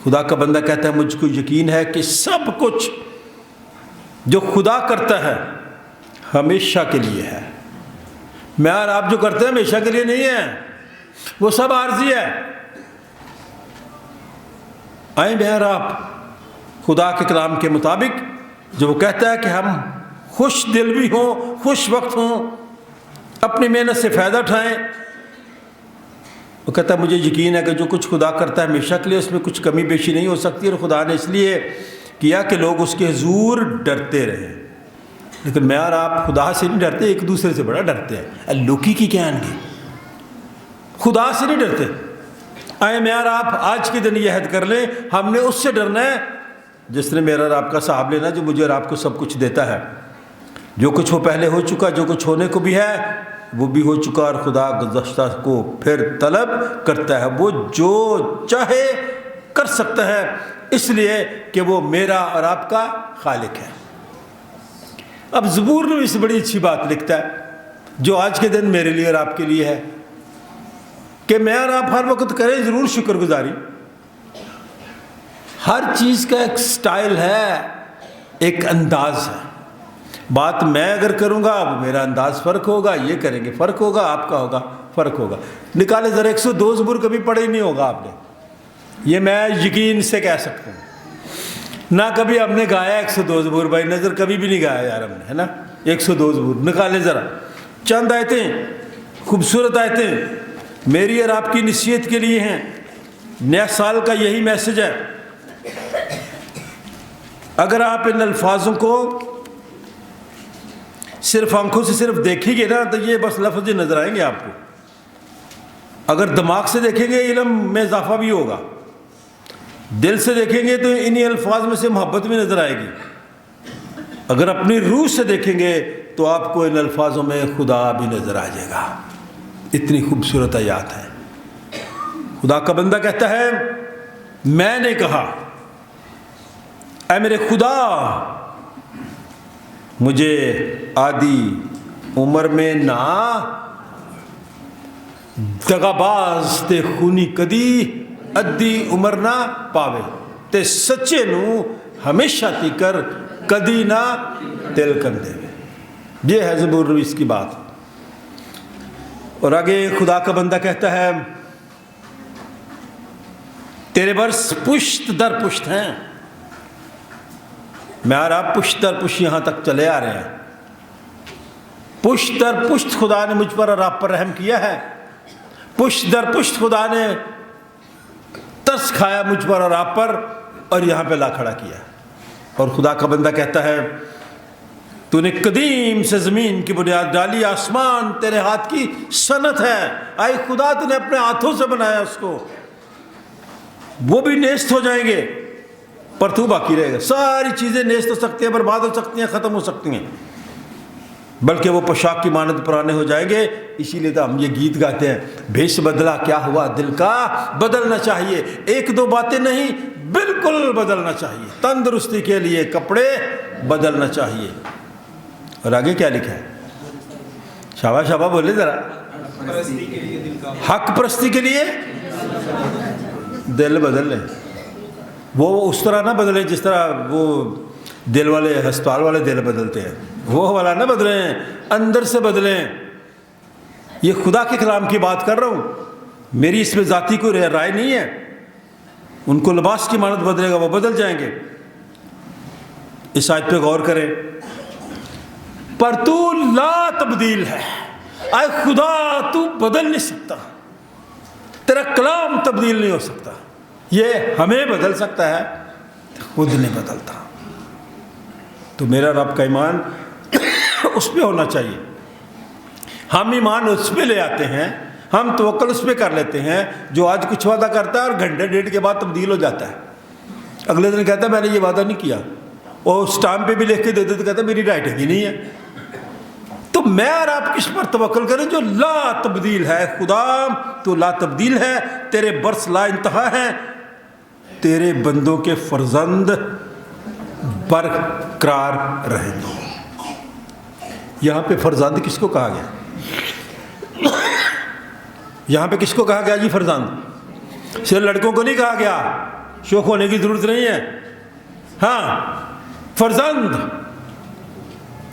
S2: खुदा का बंदा कहता है मुझको यकीन है कि सब कुछ जो खुदा करता है हमेशा के लिए है। मैं और आप जो करते हैं हमेशा के लिए नहीं है, वो सब आर्जी है। आए मैं और आप खुदा के कलाम के मुताबिक, जो वो कहता है कि हम खुश दिल भी हों, खुश वक्त हों, अपनी मेहनत से फ़ायदा उठाएं। वो कहता है मुझे यकीन है कि जो कुछ खुदा करता है हमेशा के लिए, उसमें कुछ कमी बेशी नहीं हो सकती, और खुदा ने इसलिए किया कि लोग उसके हुजूर डरते रहें। लेकिन मैं और आप खुदा से नहीं डरते, एक दूसरे से बड़ा डरते हैं। लौकी की क्या आएंगे, खुदा से नहीं डरते। आए मैं और आप आज के दिन यह हद कर लें, हमने उससे डरना है जिसने मेरा और आपका साहब लेना, जो मुझे और आपको सब कुछ देता है। जो कुछ वो पहले हो चुका, जो कुछ होने को भी है वो भी हो चुका, और खुदा गुज़श्ता को फिर तलब करता है। वो जो चाहे कर सकता है, इसलिए कि वो मेरा और आपका खालिक है। अब ज़बूर में इस बड़ी अच्छी बात लिखता है जो आज के दिन मेरे लिए और आपके लिए है, कि मैं और आप हर वक्त करें ज़रूर शुक्रगुजारी। हर चीज़ का एक स्टाइल है, एक अंदाज है। बात मैं अगर करूँगा वो मेरा अंदाज फ़र्क होगा, ये करेंगे फ़र्क होगा, आपका होगा फ़र्क होगा। निकाले ज़रा 102 ज़बूर कभी पढ़े ही नहीं होगा आपने, ये मैं यकीन से कह सकता हूँ। ना कभी हमने गाया 102 ज़बूर, भाई नज़र कभी भी नहीं गाया यार हमने, है ना। 102 ज़बूर निकाले ज़रा, चंद आयतें, खूबसूरत आयतें मेरी और आपकी नसीहत के लिए हैं। नया साल का यही मैसेज है। अगर आप इन अल्फाजों को सिर्फ आंखों से सिर्फ देखेंगे ना, तो ये बस लफ्ज़ नज़र आएंगे आपको। अगर दिमाग से देखेंगे इल्म में इजाफा भी होगा, दिल से देखेंगे तो इन्हीं अल्फाज में से मोहब्बत भी नज़र आएगी। अगर अपनी रूह से देखेंगे तो आपको इन अल्फाजों में खुदा भी नज़र आ जाएगा। इतनी खूबसूरत आयत है। खुदा का बंदा कहता है मैंने कहा ऐ मेरे खुदा, मुझे आदि उम्र में ना दगाबाज ते खूनी कदी अद्धी उम्र ना पावे, ते सच्चे नू हमेशा तीकर कदी ना दिल कर देवे। ये है ज़बूर नवीस की बात। और आगे खुदा का बंदा कहता है तेरे वर्ष पुश्त दर पुश्त हैं। मैं और आप पुश्त दर पुश्त यहाँ तक चले आ रहे हैं। पुश्त दर पुश्त खुदा ने मुझ पर और आप पर रहम किया है। पुश्त दर पुश्त खुदा ने तरस खाया मुझ पर और आप पर और यहाँ पे ला खड़ा किया। और खुदा का बंदा कहता है तूने कदीम से ज़मीन की बुनियाद डाली, आसमान तेरे हाथ की सनत है। आए खुदा तूने अपने हाथों से बनाया उसको, वो भी नेस्त हो जाएंगे पर तू बाकी रहेगा। सारी चीज़ें नेस्त हो सकती हैं, बर्बाद हो सकती हैं, ख़त्म हो सकती हैं, बल्कि वो पोशाक की मानद पुराने हो जाएंगे। इसीलिए तो हम ये गीत गाते हैं, भेष बदला क्या हुआ दिल का बदलना चाहिए। एक दो बातें नहीं, बिल्कुल बदलना चाहिए। तंदुरुस्ती के लिए कपड़े बदलना चाहिए। और आगे क्या लिखा है? शाबाश शाबाश बोले ज़रा। हक परस्ती के लिए दिल बदल ले। वो उस तरह ना बदले जिस तरह वो दिल वाले अस्पताल वाले दिल बदलते हैं, वो वाला ना बदलें, अंदर से बदलें। ये खुदा के कलाम की बात कर रहा हूँ, मेरी इसमें ज़ाती कोई राय नहीं है। उनको लिबास की मानत बदलेगा वो बदल जाएंगे। इस आयत पे गौर करें, पर तू ला तब्दील है। आए खुदा तू बदल नहीं सकता, तेरा कलाम तब्दील नहीं हो सकता। ये हमें बदल सकता है, खुद नहीं बदलता। तो मेरा रब का ईमान उस पर होना चाहिए। हम ईमान उस पर ले आते हैं, हम तवक्कुल उस पर कर लेते हैं जो आज कुछ वादा करता है और घंटे डेढ़ के बाद तब्दील हो जाता है। अगले दिन कहता है मैंने ये वादा नहीं किया, और उस टाइम पे भी लिख के दे देते, कहता है मेरी राइटिंग ही नहीं है। तो मैं और आप किस पर तवक्कुल करें जो ला तब्दील है? खुदा तो ला तब्दील है, तेरे बरस ला इंतहा है, तेरे बंदों के फर्जंद बरकरार रहेंगे। यहाँ पे फर्जंद किसको कहा गया? यहाँ पे किसको कहा गया जी फर्जंद? सिर्फ लड़कों को नहीं कहा गया, शौक होने की जरूरत नहीं है। हाँ, फर्जंद,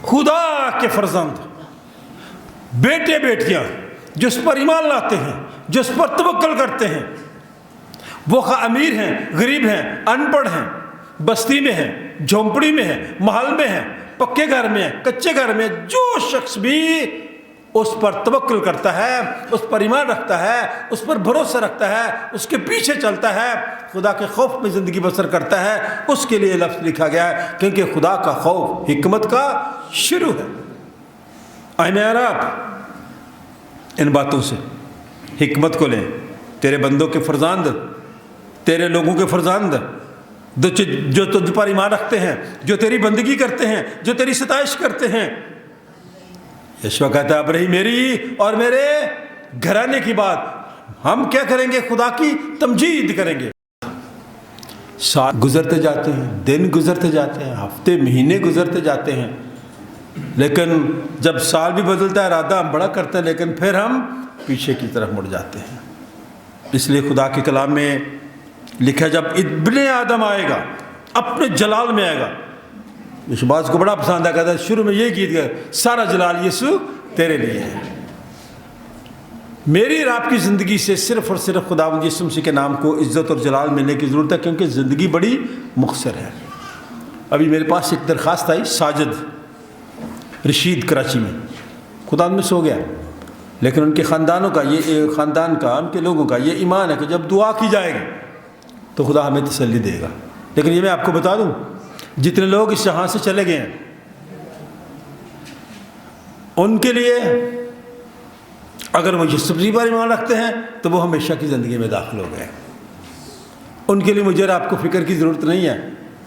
S2: खुदा के फर्जंद, बेटे बेटियां जिस पर ईमान लाते हैं, जिस पर तवक्कुल करते हैं, वो अमीर हैं, गरीब हैं, अनपढ़ हैं, बस्ती में हैं, झोंपड़ी में हैं, महल में हैं, पक्के घर में हैं, कच्चे घर में, जो शख्स भी उस पर तवक्कुल करता है, उस पर ईमान रखता है, उस पर भरोसा रखता है, उसके पीछे चलता है, खुदा के खौफ में ज़िंदगी बसर करता है, उसके लिए लफ्ज़ लिखा गया है, क्योंकि खुदा का खौफ हिकमत का शुरू है। आइए यार आप इन बातों से हिकमत को लें। तेरे बंदों के फर्जंद, तेरे लोगों के फर्जंद जो तुझ पर ईमान रखते हैं, जो तेरी बंदगी करते हैं, जो तेरी सताइश करते हैं। यीशु कहता है अब रही मेरी और मेरे घराने की बात, हम क्या करेंगे? खुदा की तमजीद करेंगे। साल गुजरते जाते हैं, दिन गुजरते जाते हैं, हफ्ते महीने गुजरते जाते हैं, लेकिन जब साल भी बदलता है, इरादा हम बड़ा करते हैं, लेकिन फिर हम पीछे की तरफ मुड़ जाते हैं। इसलिए खुदा के कलाम में लिखा है जब इब्ने आदम आएगा, अपने जलाल में आएगा। इस बात को बड़ा पसंद है, कहता है शुरू में ये गीत गया, सारा जलाल यीशु तेरे लिए है। मेरी और आपकी ज़िंदगी से सिर्फ़ और सिर्फ खुदावंद यीशु मसीह के नाम को इज़्ज़त और जलाल मिलने की ज़रूरत है, क्योंकि ज़िंदगी बड़ी मुख्तसर है। अभी मेरे पास एक दरख्वास्त आई, साजिद रशीद कराची में, खुदा में सो गया, लेकिन उनके ख़ानदानों का ये ख़ानदान का, उनके लोगों का ये ईमान है कि जब दुआ की जाएगी तो खुदा हमें तसल्ली देगा। लेकिन ये मैं आपको बता दूं, जितने लोग इस जहाँ से चले गए हैं उनके लिए अगर वो यीशु पर ईमान रखते हैं तो वो हमेशा की ज़िंदगी में दाखिल हो गए। उनके लिए मुझे और आपको फ़िक्र की ज़रूरत नहीं है,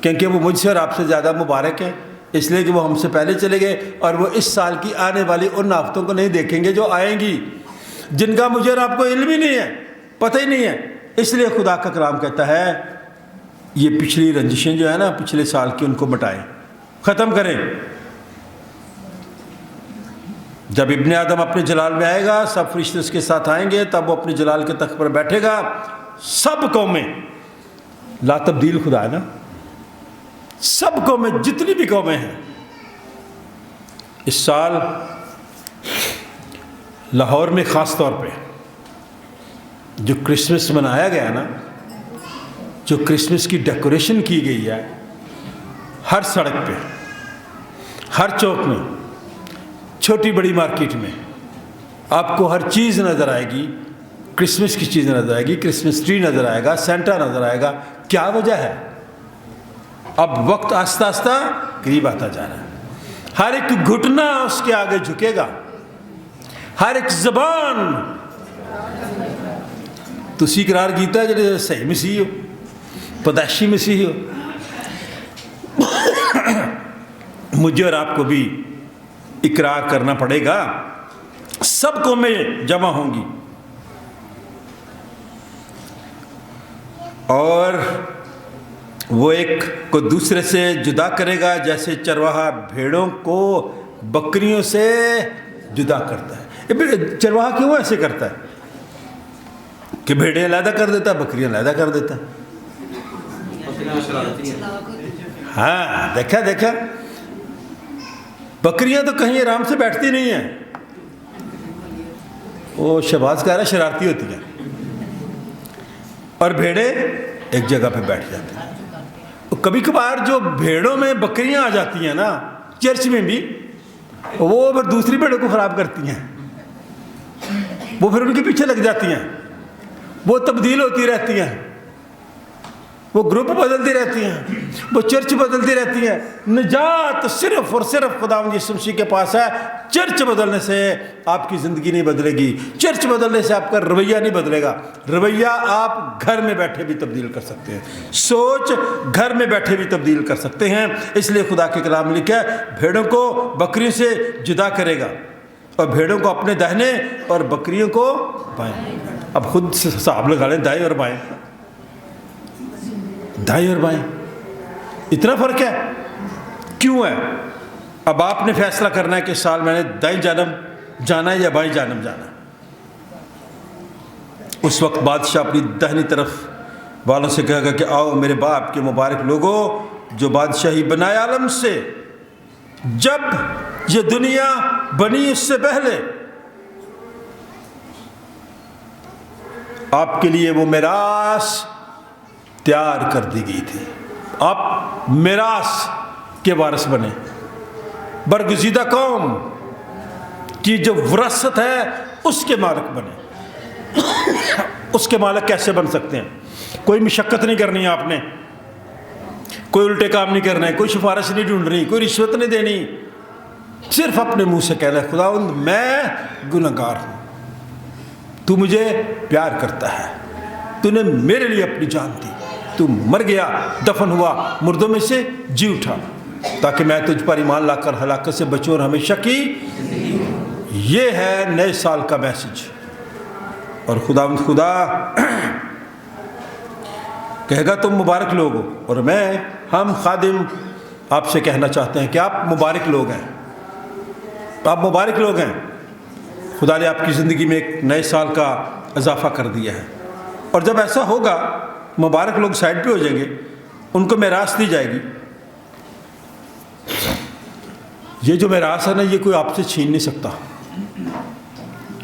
S2: क्योंकि वो मुझसे और आपसे ज़्यादा मुबारक हैं, इसलिए कि वो हमसे पहले चले गए और वो इस साल की आने वाली उन आफतों को नहीं देखेंगे जो आएंगी, जिनका मुझे और आपको इल्म ही नहीं है, पता ही नहीं है। इसलिए खुदा का कलाम कहता है ये पिछली रंजिशें जो है ना पिछले साल की, उनको मिटाएं, ख़त्म करें। जब इब्ने आदम अपने जलाल में आएगा, सब फरिश्ते उसके साथ आएंगे, तब वो अपने जलाल के तख्त पर बैठेगा। सब कौमें, ला तब्दील खुदा है ना, सब कौमें, जितनी भी कौमें हैं, इस साल लाहौर में ख़ास तौर पे जो क्रिसमस मनाया गया ना, जो क्रिसमस की डेकोरेशन की गई है, हर सड़क पे, हर चौक में, छोटी बड़ी मार्केट में आपको हर चीज़ नज़र आएगी, क्रिसमस की चीज़ नज़र आएगी, क्रिसमस ट्री नज़र आएगा, सेंटा नज़र आएगा। क्या वजह है? अब वक्त आस्ता आस्ता करीब आता जा रहा है। हर एक घुटना उसके आगे झुकेगा, हर एक ज़बान तुसी इकरार कीता जेह्ड़े सही मसीह हो, पदैशी मसीह हो। मुझे और आपको भी इकरार करना पड़ेगा। सब कौमें जमा होंगी और वो एक को दूसरे से जुदा करेगा, जैसे चरवाहा भेड़ों को बकरियों से जुदा करता है। ये चरवाहा क्यों ऐसे करता है कि भेड़ें अलहदा कर देता है, बकरियां अलहदा कर देता है? हाँ, देखा बकरियां तो कहीं आराम से बैठती नहीं हैं, वो शहबाज कह रहा शरारती होती हैं, और भेड़े एक जगह पे बैठ जाती हैं। तो कभी कभार जो भेड़ों में बकरियां आ जाती हैं ना, चर्च में भी, वो फिर दूसरी भेड़ों को ख़राब करती हैं, वो फिर उनके पीछे लग जाती हैं, वो तब्दील होती रहती हैं, वो ग्रुप बदलती रहती हैं, वो चर्च बदलती रहती हैं। निजात सिर्फ और सिर्फ खुदावंद यीशु मसीह के पास है। चर्च बदलने से आपकी ज़िंदगी नहीं बदलेगी, चर्च बदलने से आपका रवैया नहीं बदलेगा। रवैया आप घर में बैठे भी तब्दील कर सकते हैं, सोच घर में बैठे भी तब्दील कर सकते हैं। इसलिए खुदा के कलाम में लिखा है, भेड़ों को बकरियों से जुदा करेगा और भेड़ों को अपने दाहिने और बकरियों को बाएं। अब खुद से हिसाब लगा लें, दाएं और बाएं, दाएं और बाएं, इतना फर्क है। क्यों है? अब आपने फैसला करना है कि साल मैंने दाएं जानब जाना है या बाएं जानब जाना है। उस वक्त बादशाह अपनी दाहिनी तरफ वालों से कहेगा कि आओ मेरे बाप के मुबारक लोगों, जो बादशाही बनाए आलम से, जब ये दुनिया बनी उससे पहले आपके लिए वो मिरास तैयार कर दी गई थी। आप मिरास के वारिस बने, बरगुज़ीदा कौम की जो विरासत है उसके मालिक बने। उसके मालिक कैसे बन सकते हैं? कोई मशक्क़त नहीं करनी है आपने, कोई उल्टे काम नहीं करना है, कोई सिफारिश नहीं ढूंढनी, कोई रिश्वत नहीं देनी, सिर्फ अपने मुंह से कहना है, खुदावंद मैं गुनहगार हूँ, तू मुझे प्यार करता है, तूने मेरे लिए अपनी जान दी, तू मर गया, दफन हुआ, मुर्दों में से जी उठा, ताकि मैं तुझ पर ईमान लाकर हलाकत से बचूं और हमेशा की। ये है नए साल का मैसेज। और खुदा कहेगा तुम मुबारक लोग हो, और हम खादिम आपसे कहना चाहते हैं कि आप मुबारक लोग हैं, आप मुबारक लोग हैं। खुदा ने आपकी ज़िंदगी में एक नए साल का इजाफा कर दिया है। और जब ऐसा होगा, मुबारक लोग साइड पे हो जाएंगे, उनको मिरास दी जाएगी। ये जो मिरास है ना, ये कोई आपसे छीन नहीं सकता,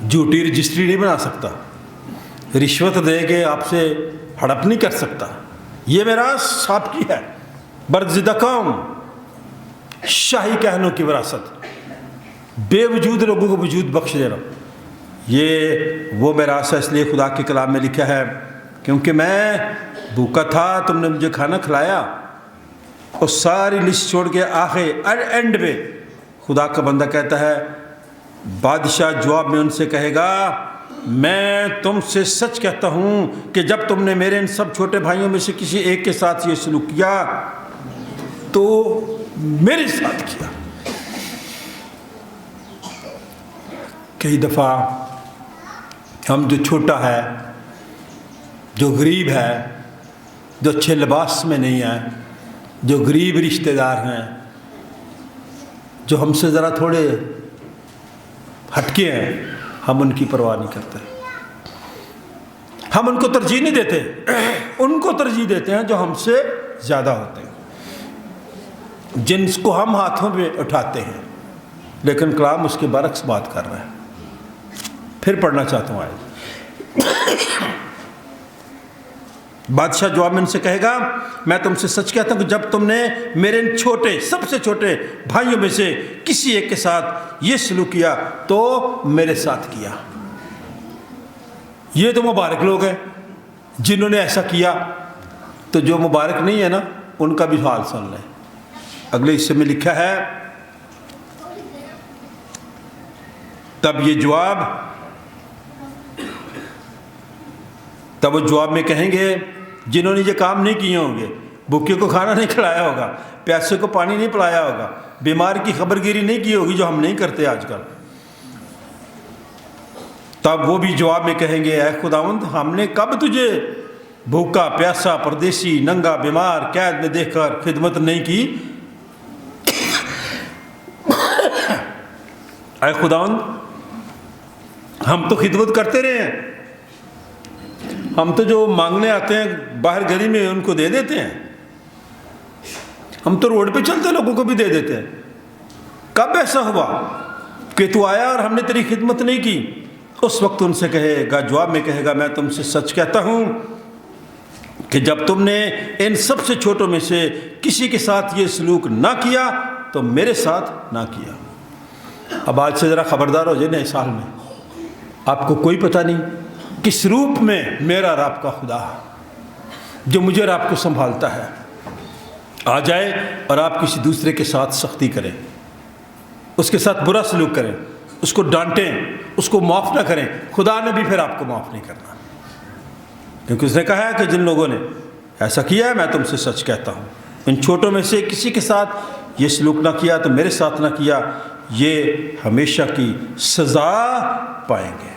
S2: झूठी रजिस्ट्री नहीं बना सकता, रिश्वत दे के आपसे हड़प नहीं कर सकता। ये मिरास आपकी है, बरगुज़ीदा कौम, शाही कहनों की विरासत, बेवजूद लोगों को वजूद बख्श देना, ये वो मिरास है। इसलिए खुदा के कलाम में लिखा है, क्योंकि मैं भूखा था तुमने मुझे खाना खिलाया। और सारी लिस्ट छोड़ के आखिर एंड में खुदा का बंदा कहता है, बादशाह जवाब में उनसे कहेगा, मैं तुमसे सच कहता हूँ कि जब तुमने मेरे इन सब छोटे भाइयों में से किसी एक के साथ ये सलूक किया तो मेरे साथ किया। कई दफ़ा हम जो छोटा है, जो गरीब है, जो अच्छे लिबास में नहीं है, जो गरीब रिश्तेदार हैं, जो हमसे ज़रा थोड़े हटके हैं, हम उनकी परवाह नहीं करते, हम उनको तरजीह नहीं देते, उनको तरजीह देते हैं जो हमसे ज़्यादा होते हैं, जिनको हम हाथों में उठाते हैं, لیکن کلام اس کے برعکس بات کر رہا ہے۔ پھر پڑھنا چاہتا ہوں آیت۔ بادشاہ جواب میں ان سے کہے گا میں تم سے سچ کہتا ہوں کہ جب تم نے میرے ان چھوٹے سب سے چھوٹے بھائیوں میں سے کسی ایک کے ساتھ یہ سلوک کیا تو میرے ساتھ کیا۔ یہ تو مبارک لوگ ہیں جنہوں نے ایسا کیا، تو جو مبارک نہیں ہے نا ان کا بھی حال سن لیں۔ اگلے حصے میں لکھا ہے تب وہ جواب میں کہیں گے جنہوں نے یہ کام نہیں کیے ہوں گے، بھوکے کو کھانا نہیں کھلایا ہوگا، پیاسے کو پانی نہیں پلایا ہوگا، بیمار کی خبر گیری نہیں کی ہوگی جو ہم نہیں کرتے آج کل، تب وہ بھی جواب میں کہیں گے اے خداوند ہم نے کب تجھے بھوکا پیاسا پردیسی ننگا بیمار قید میں دیکھ کر خدمت نہیں کی؟ اے خداوند ہم تو خدمت کرتے رہے ہیں، ہم تو جو مانگنے آتے ہیں باہر گلی میں ان کو دے دیتے ہیں، ہم تو روڈ پہ چلتے لوگوں کو بھی دے دیتے ہیں، کب ایسا ہوا کہ تو آیا اور ہم نے تیری خدمت نہیں کی؟ اس وقت ان سے کہے گا جواب میں کہے گا میں تم سے سچ کہتا ہوں کہ جب تم نے ان سب سے چھوٹوں میں سے کسی کے ساتھ یہ سلوک نہ کیا تو میرے ساتھ نہ کیا۔ اب آج سے ذرا خبردار ہو جائے نئے سال میں، آپ کو کوئی پتہ نہیں کس روپ میں میرا اور آپ کا خدا جو مجھے اور آپ کو سنبھالتا ہے آ جائے اور آپ کسی دوسرے کے ساتھ سختی کریں، اس کے ساتھ برا سلوک کریں، اس کو ڈانٹیں، اس کو معاف نہ کریں، خدا نے بھی پھر آپ کو معاف نہیں کرنا، کیونکہ اس نے کہا ہے کہ جن لوگوں نے ایسا کیا ہے میں تم سے سچ کہتا ہوں ان چھوٹوں میں سے کسی کے ساتھ یہ سلوک نہ کیا تو میرے ساتھ نہ کیا، یہ ہمیشہ کی سزا پائیں گے۔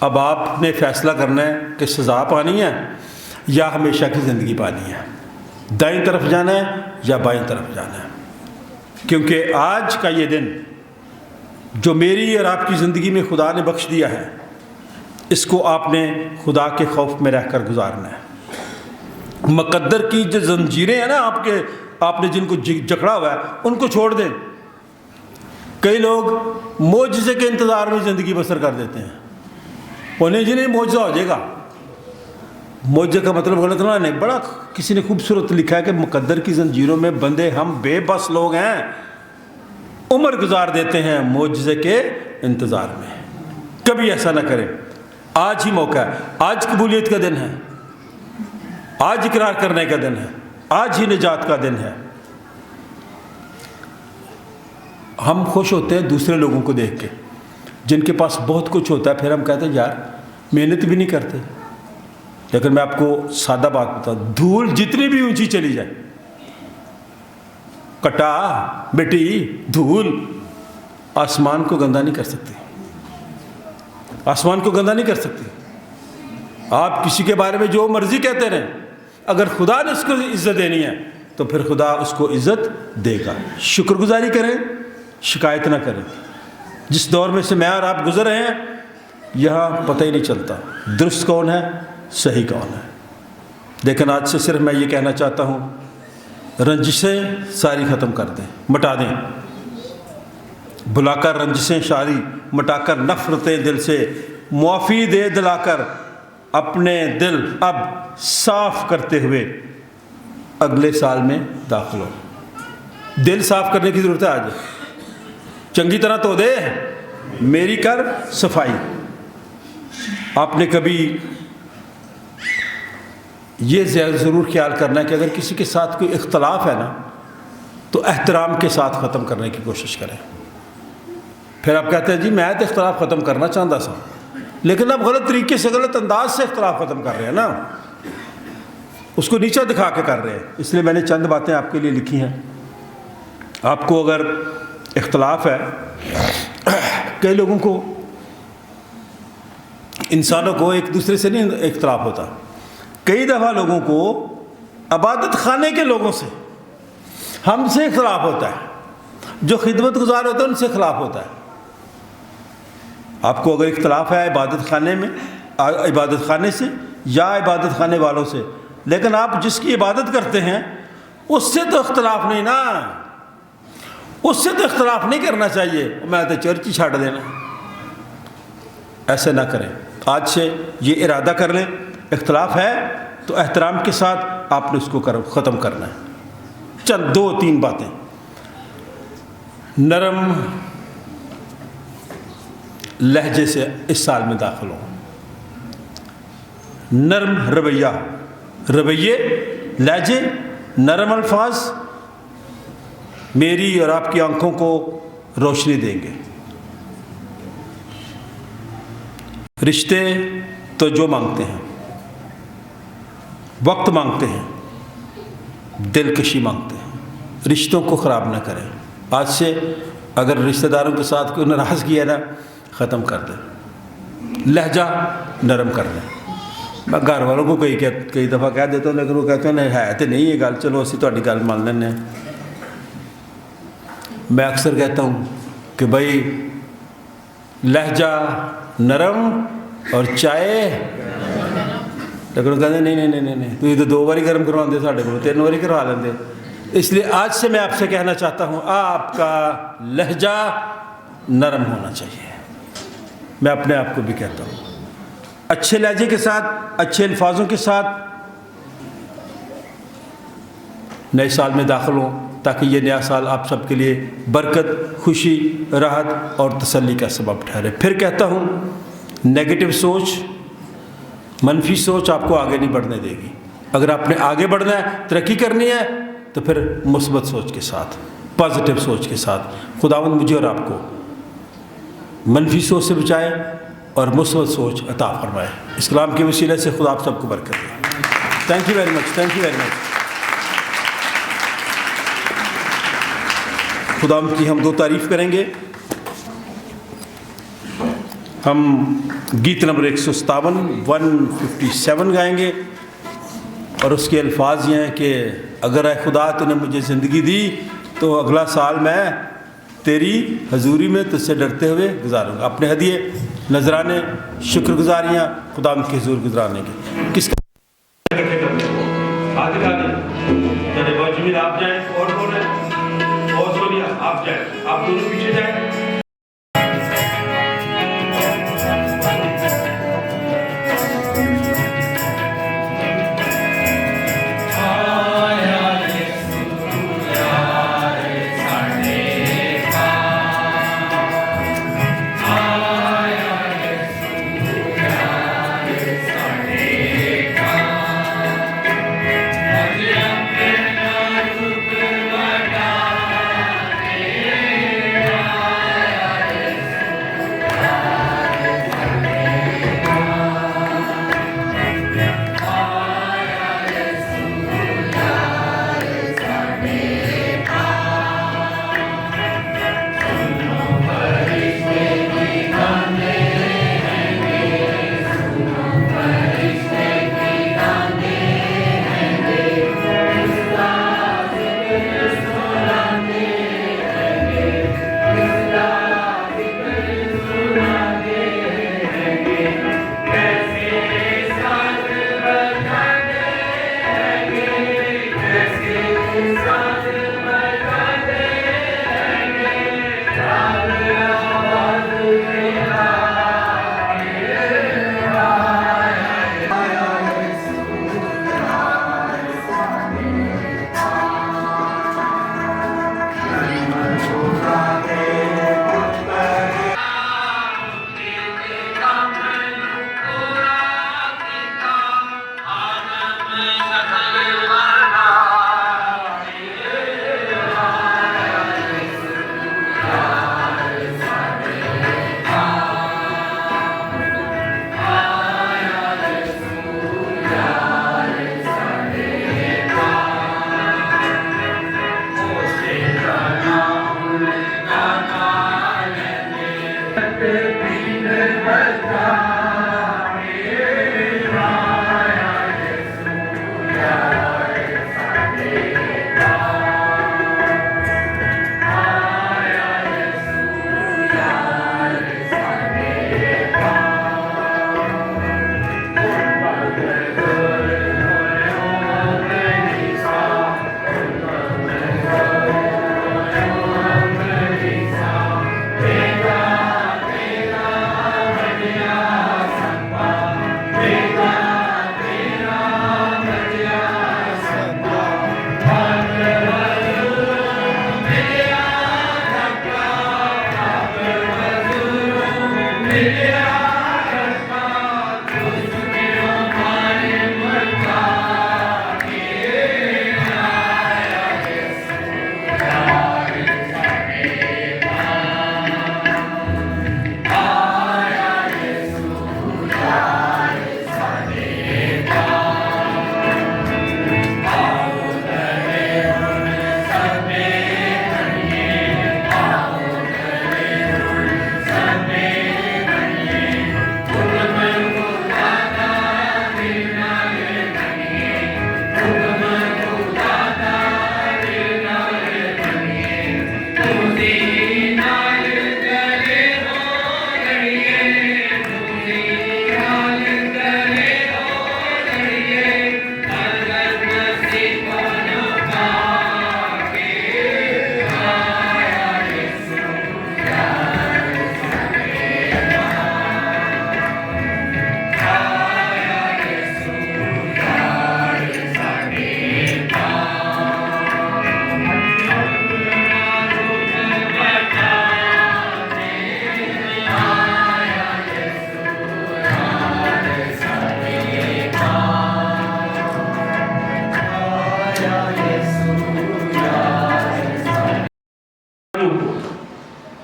S2: اب آپ نے فیصلہ کرنا ہے کہ سزا پانی ہے یا ہمیشہ کی زندگی پانی ہے، دائیں طرف جانا ہے یا بائیں طرف جانا ہے، کیونکہ آج کا یہ دن جو میری اور آپ کی زندگی میں خدا نے بخش دیا ہے اس کو آپ نے خدا کے خوف میں رہ کر گزارنا ہے۔ مقدر کی جو زنجیریں ہیں نا آپ نے جن کو جکڑا ہوا ہے ان کو چھوڑ دیں۔ کئی لوگ معجزے کے انتظار میں زندگی بسر کر دیتے ہیں، انہیں جنہیں معجزہ ہو جائے گا۔ معجزے کا مطلب غلط نہ نہیں، بڑا کسی نے خوبصورت لکھا ہے کہ مقدر کی زنجیروں میں بندے ہم بے بس لوگ ہیں، عمر گزار دیتے ہیں معجزے کے انتظار میں۔ کبھی ایسا نہ کریں، آج ہی موقع ہے، آج قبولیت کا دن ہے، آج اقرار کرنے کا دن ہے، آج ہی نجات کا دن ہے۔ ہم خوش ہوتے ہیں دوسرے لوگوں کو دیکھ کے جن کے پاس بہت کچھ ہوتا ہے، پھر ہم کہتے ہیں یار محنت بھی نہیں کرتے، لیکن میں آپ کو سادہ بات بتاؤں، دھول جتنی بھی اونچی چلی جائے، کٹا بیٹی دھول آسمان کو گندا نہیں کر سکتی، آسمان کو گندا نہیں کر سکتی۔ آپ کسی کے بارے میں جو مرضی کہتے رہیں، اگر خدا نے اس کو عزت دینی ہے تو پھر خدا اس کو عزت دے گا۔ شکر گزاری کریں، شکایت نہ کریں۔ جس دور میں سے میں اور آپ گزر رہے ہیں یہاں پتہ ہی نہیں چلتا درست کون ہے صحیح کون ہے، لیکن آج سے صرف میں یہ کہنا چاہتا ہوں رنجشیں ساری ختم کر دیں، مٹا دیں، بھلا کر رنجشیں ساری مٹا کر نفرتیں دل سے معافی دے دلا کر اپنے دل اب صاف کرتے ہوئے اگلے سال میں داخل ہو۔ دل صاف کرنے کی ضرورت ہے، آج چنگی طرح تو دے، میری کر صفائی۔ آپ نے کبھی یہ ضرور خیال کرنا ہے کہ اگر کسی کے ساتھ کوئی اختلاف ہے نا تو احترام کے ساتھ ختم کرنے کی کوشش کریں۔ پھر آپ کہتے ہیں جی میں تو اختلاف ختم کرنا چاہتا سا، لیکن آپ غلط طریقے سے غلط انداز سے اختلاف ختم کر رہے ہیں نا، اس کو نیچا دکھا کے کر رہے ہیں۔ اس لیے میں نے چند باتیں آپ کے لیے لکھی ہیں۔ آپ کو اگر اختلاف ہے، کئی لوگوں کو انسانوں کو ایک دوسرے سے نہیں اختلاف ہوتا، کئی دفعہ لوگوں کو عبادت خانے کے لوگوں سے ہم سے اختلاف ہوتا ہے، جو خدمت گزار ہوتے ہیں ان سے اختلاف ہوتا ہے۔ آپ کو اگر اختلاف ہے عبادت خانے سے یا عبادت خانے والوں سے، لیکن آپ جس کی عبادت کرتے ہیں اس سے تو اختلاف نہیں نا، उससे तो इख्तलाफ नहीं करना चाहिए, मैं तो चर्च ही छाड़ देना। ऐसे ना करें। आज से ये इरादा कर लें, इख्तलाफ है तो एहतराम के साथ आपने उसको ख़त्म करना है। चंद 2-3 बातें। नरम लहजे से इस साल में दाखिल हो, नरम रवैये, लहजे, नरम अल्फाज मेरी और आपकी आंखों को रोशनी देंगे। रिश्ते तो जो मांगते हैं, वक्त मांगते हैं, दिलकशी मांगते हैं, रिश्तों को ख़राब ना करें। आज से अगर रिश्तेदारों के साथ कोई नाराज़गी है ना, ख़त्म कर दें, लहजा नरम कर दें। मैं घर वालों को कई दफ़ा कह देता हूँ, लेकिन वो कहते हैं नहीं है तो नहीं ये गल, चलो असी तुहाडी गल मान लेंगे। मैं अक्सर कहता हूँ कि भाई लहजा नरम और चाय, लेकिन वो कहते नहीं तुम तो 2 बारी गर्म करवाते, साढ़े को 3 बारी करवा लेंगे। इसलिए आज से मैं आपसे कहना चाहता हूँ, आपका लहजा नरम होना चाहिए। मैं अपने आप को भी कहता हूँ, अच्छे लहजे के साथ, अच्छे अल्फाजों के साथ नए साल में दाखिल हों, ताकि ये नया साल आप सबके लिए बरकत, खुशी, राहत और तसल्ली का सबब ठहरे। फिर कहता हूँ, नेगेटिव सोच, मनफी सोच आपको आगे नहीं बढ़ने देगी। अगर आपने आगे बढ़ना है, तरक्की करनी है, तो फिर मुस्बत सोच के साथ, पॉजिटिव सोच के साथ खुदावंद मुझे और आपको मनफी सोच से बचाए और मुस्बत सोच अता फरमाए। इस कलाम के वसीले से खुदा आप सबको बरकत दे। Thank you very much, thank you very much. खुदा की हम 2 तारीफ़ करेंगे। हम गीत नंबर 157 गाएंगे और उसके अल्फाज ये हैं कि अगर ऐ खुदा तूने मुझे ज़िंदगी दी तो अगला साल मैं तेरी हजूरी में तुझसे डरते हुए गुजारूंगा। अपने हदिये, नजराने, शुक्रगुजारियाँ खुदा के हजूर गुजराने के किसका आप जाए और बोले और सोनिया आप जाए, आप दोनों पीछे जाए।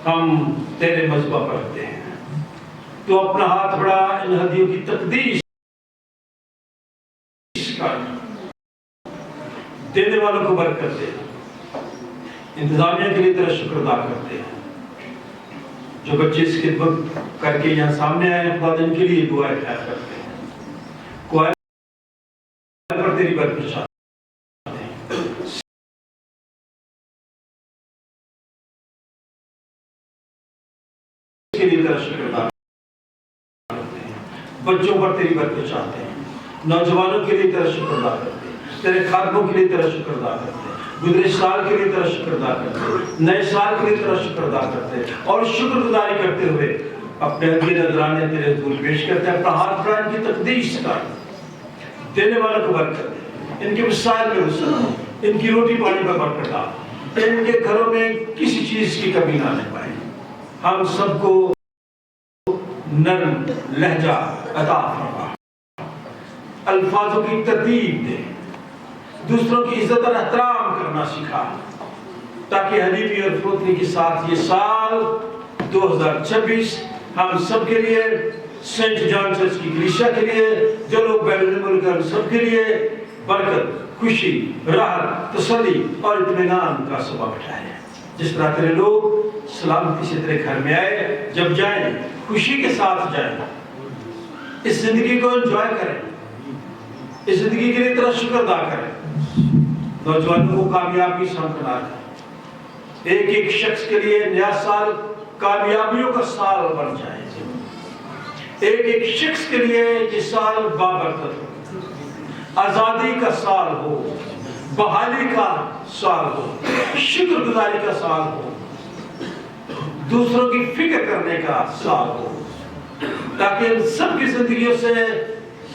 S9: हम तेरे मज़बा पर रखते हैं। तो अपना हाथ बढ़ा, इन हदियों की तकदीस कर, देने वालों को बरकत दे। इंतजामिया के लिए तेरा शुक्र अदा करते हैं। जो बच्चे इस खिदमत करके यहाँ सामने आए, खुदा इनके लिए दुआएं खैर करते हैं। कुआं पर तेरी बरकत चाहते हैं। इसके लिए तेरा शुक्र अदा करते हैं। बच्चों पर तेरी बरकत चाहते हैं। नौजवानों के लिए तेरा शुक्र अदा करते हैं। तेरे खादमों के लिए तेरा शुक्र अदा करते हैं। गुज़रे साल के लिए तेरा शुक्र अदा करते हैं। नए साल के लिए तेरा शुक्र अदा करते हैं। और शुक्रगुजारी करते हुए अपने अगले नजराने तेरे हुजूर पेश करते हैं। अपना हाथ बढ़ा, इनकी तकदीस कर, देने वालों को बरकत दे, इनके वसाइल में वसअत, इनकी रोटी पानी पर बरकत डाल, इनके घरों में किसी चीज की कमी ना आने पाए। हम सबको नर्म लहजा अता फरमा, अल्फाजों की तरतीब दे, दूसरों की इज्जत और एहतराम करना सिखा, ताकि हनीफी और फरोतनी के साथ ये साल 2026 हम सब के लिए, सेंट जॉन चर्च की कलीसिया के लिए, जो लोग मुल्क हैं सब के लिए बरकत, खुशी, राहत, तसल्ली और इत्मीनान का सबब उठाए। जिस तरह तेरे लोग सलामती से तेरे घर में आए, जब जाएं खुशी के साथ जाएं, इस जिंदगी को एंजॉय करें, इस जिंदगी के लिए तेरा शुक्र अदा करें। नौजवानों को कामयाबी से हमकनार करें। एक एक शख्स के लिए नया साल कामयाबियों का साल बन जाए। एक एक शख्स के लिए ये साल बाबरकत हो, आजादी का साल हो, बहाली का साल हो, शुक्रगुजारी का साल हो, दूसरों की फिक्र करने का साल हो, ताकि इन सब की जिंदगियों से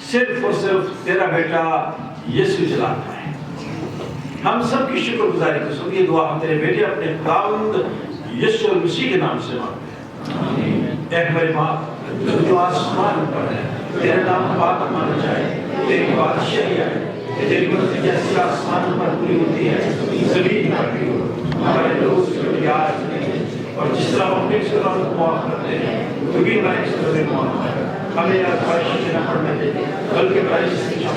S9: सिर्फ और सिर्फ तेरा बेटा यीशु जलाता है। हम सब की शुक्रगुजारी को सुनिए। दुआ हम तेरे बेटे अपने खुदावंद यीशु मसीह के नाम से मांगते हैं। ऐ हमारे बाप जो आसमान पर है, तेरा नाम पाक माना जाए, तेरी बादशाही आए, तेरी मर्जी जैसी आसमान पर पूरी होती है जमीन पर भी हो। हमारे रोज की आज नहीं, और जिस तरह हम अपने से उनको माफ करते हैं, तो भी हमारे से माफ कर। हमें आज़माइश में न पड़ने दे, बल्कि बुराई से बचा,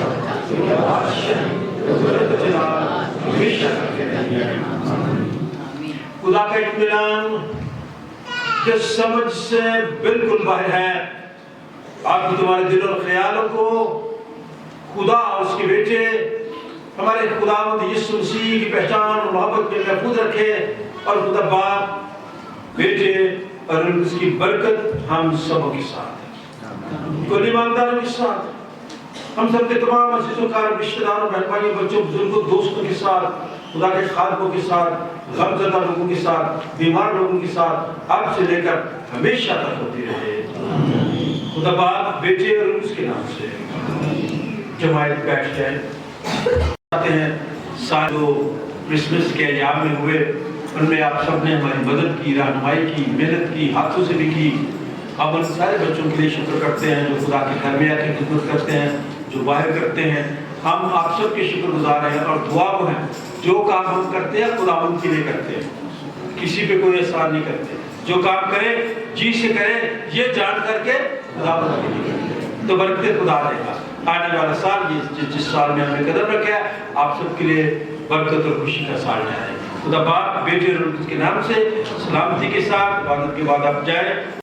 S9: क्योंकि बादशाही कुदरत जलाल हमेशा करके रहेंगे। खुदा का इत्मीनान जो समझ से बिल्कुल बाहर है, आप तुम्हारे दिल और ख्यालों को खुदा और उसके बेटे हमारे खुदावंद यीशु मसीह की पहचान और मोहब्बत में महफूज रखे, और खुदा बाप, बेटे और उसकी बरकत हम सबों के साथ, कुल ईमानदारों के साथ, हम सबके तमाम अज़ीज़ों, रिश्तेदारों, बहन भाइयों, बच्चों, बुजुर्गों, दोस्तों के साथ, खुदा के खादमों के साथ, गमज़दा लोगों के साथ, बीमार लोगों के साथ, अब से लेकर हमेशा तक होती रहे। खुदा बाप, बेटे और उसके नाम से जमायत बैठ जाए। आते हैं सालों क्रिसमस के अय्याम में हुए, उनमें आप सब ने हमारी मदद की, रहनुमाई की, मेहनत की, हाथों से भी की। हम उन सारे बच्चों के लिए शुक्र करते हैं जो खुदा के घर में आके खिदमत करते हैं, जो बाहर करते हैं। हम आप सब के शुक्रगुजार हैं और दुआ को हैं, जो काम हम करते हैं खुदावंद के लिए करते हैं, किसी पे कोई एहसान नहीं करते। जो काम करें जी से करें, ये जान करके खुदावंद के लिए करते, तो बरकत खुदा देगा। आने वाला साल जिस साल में हमने कदम रखा है, आप सबके लिए बरकत और खुशी का साल जाए। खुदा बाप, बेटे और उसके नाम से सलामती के साथ इबादत के बाद आप जाए।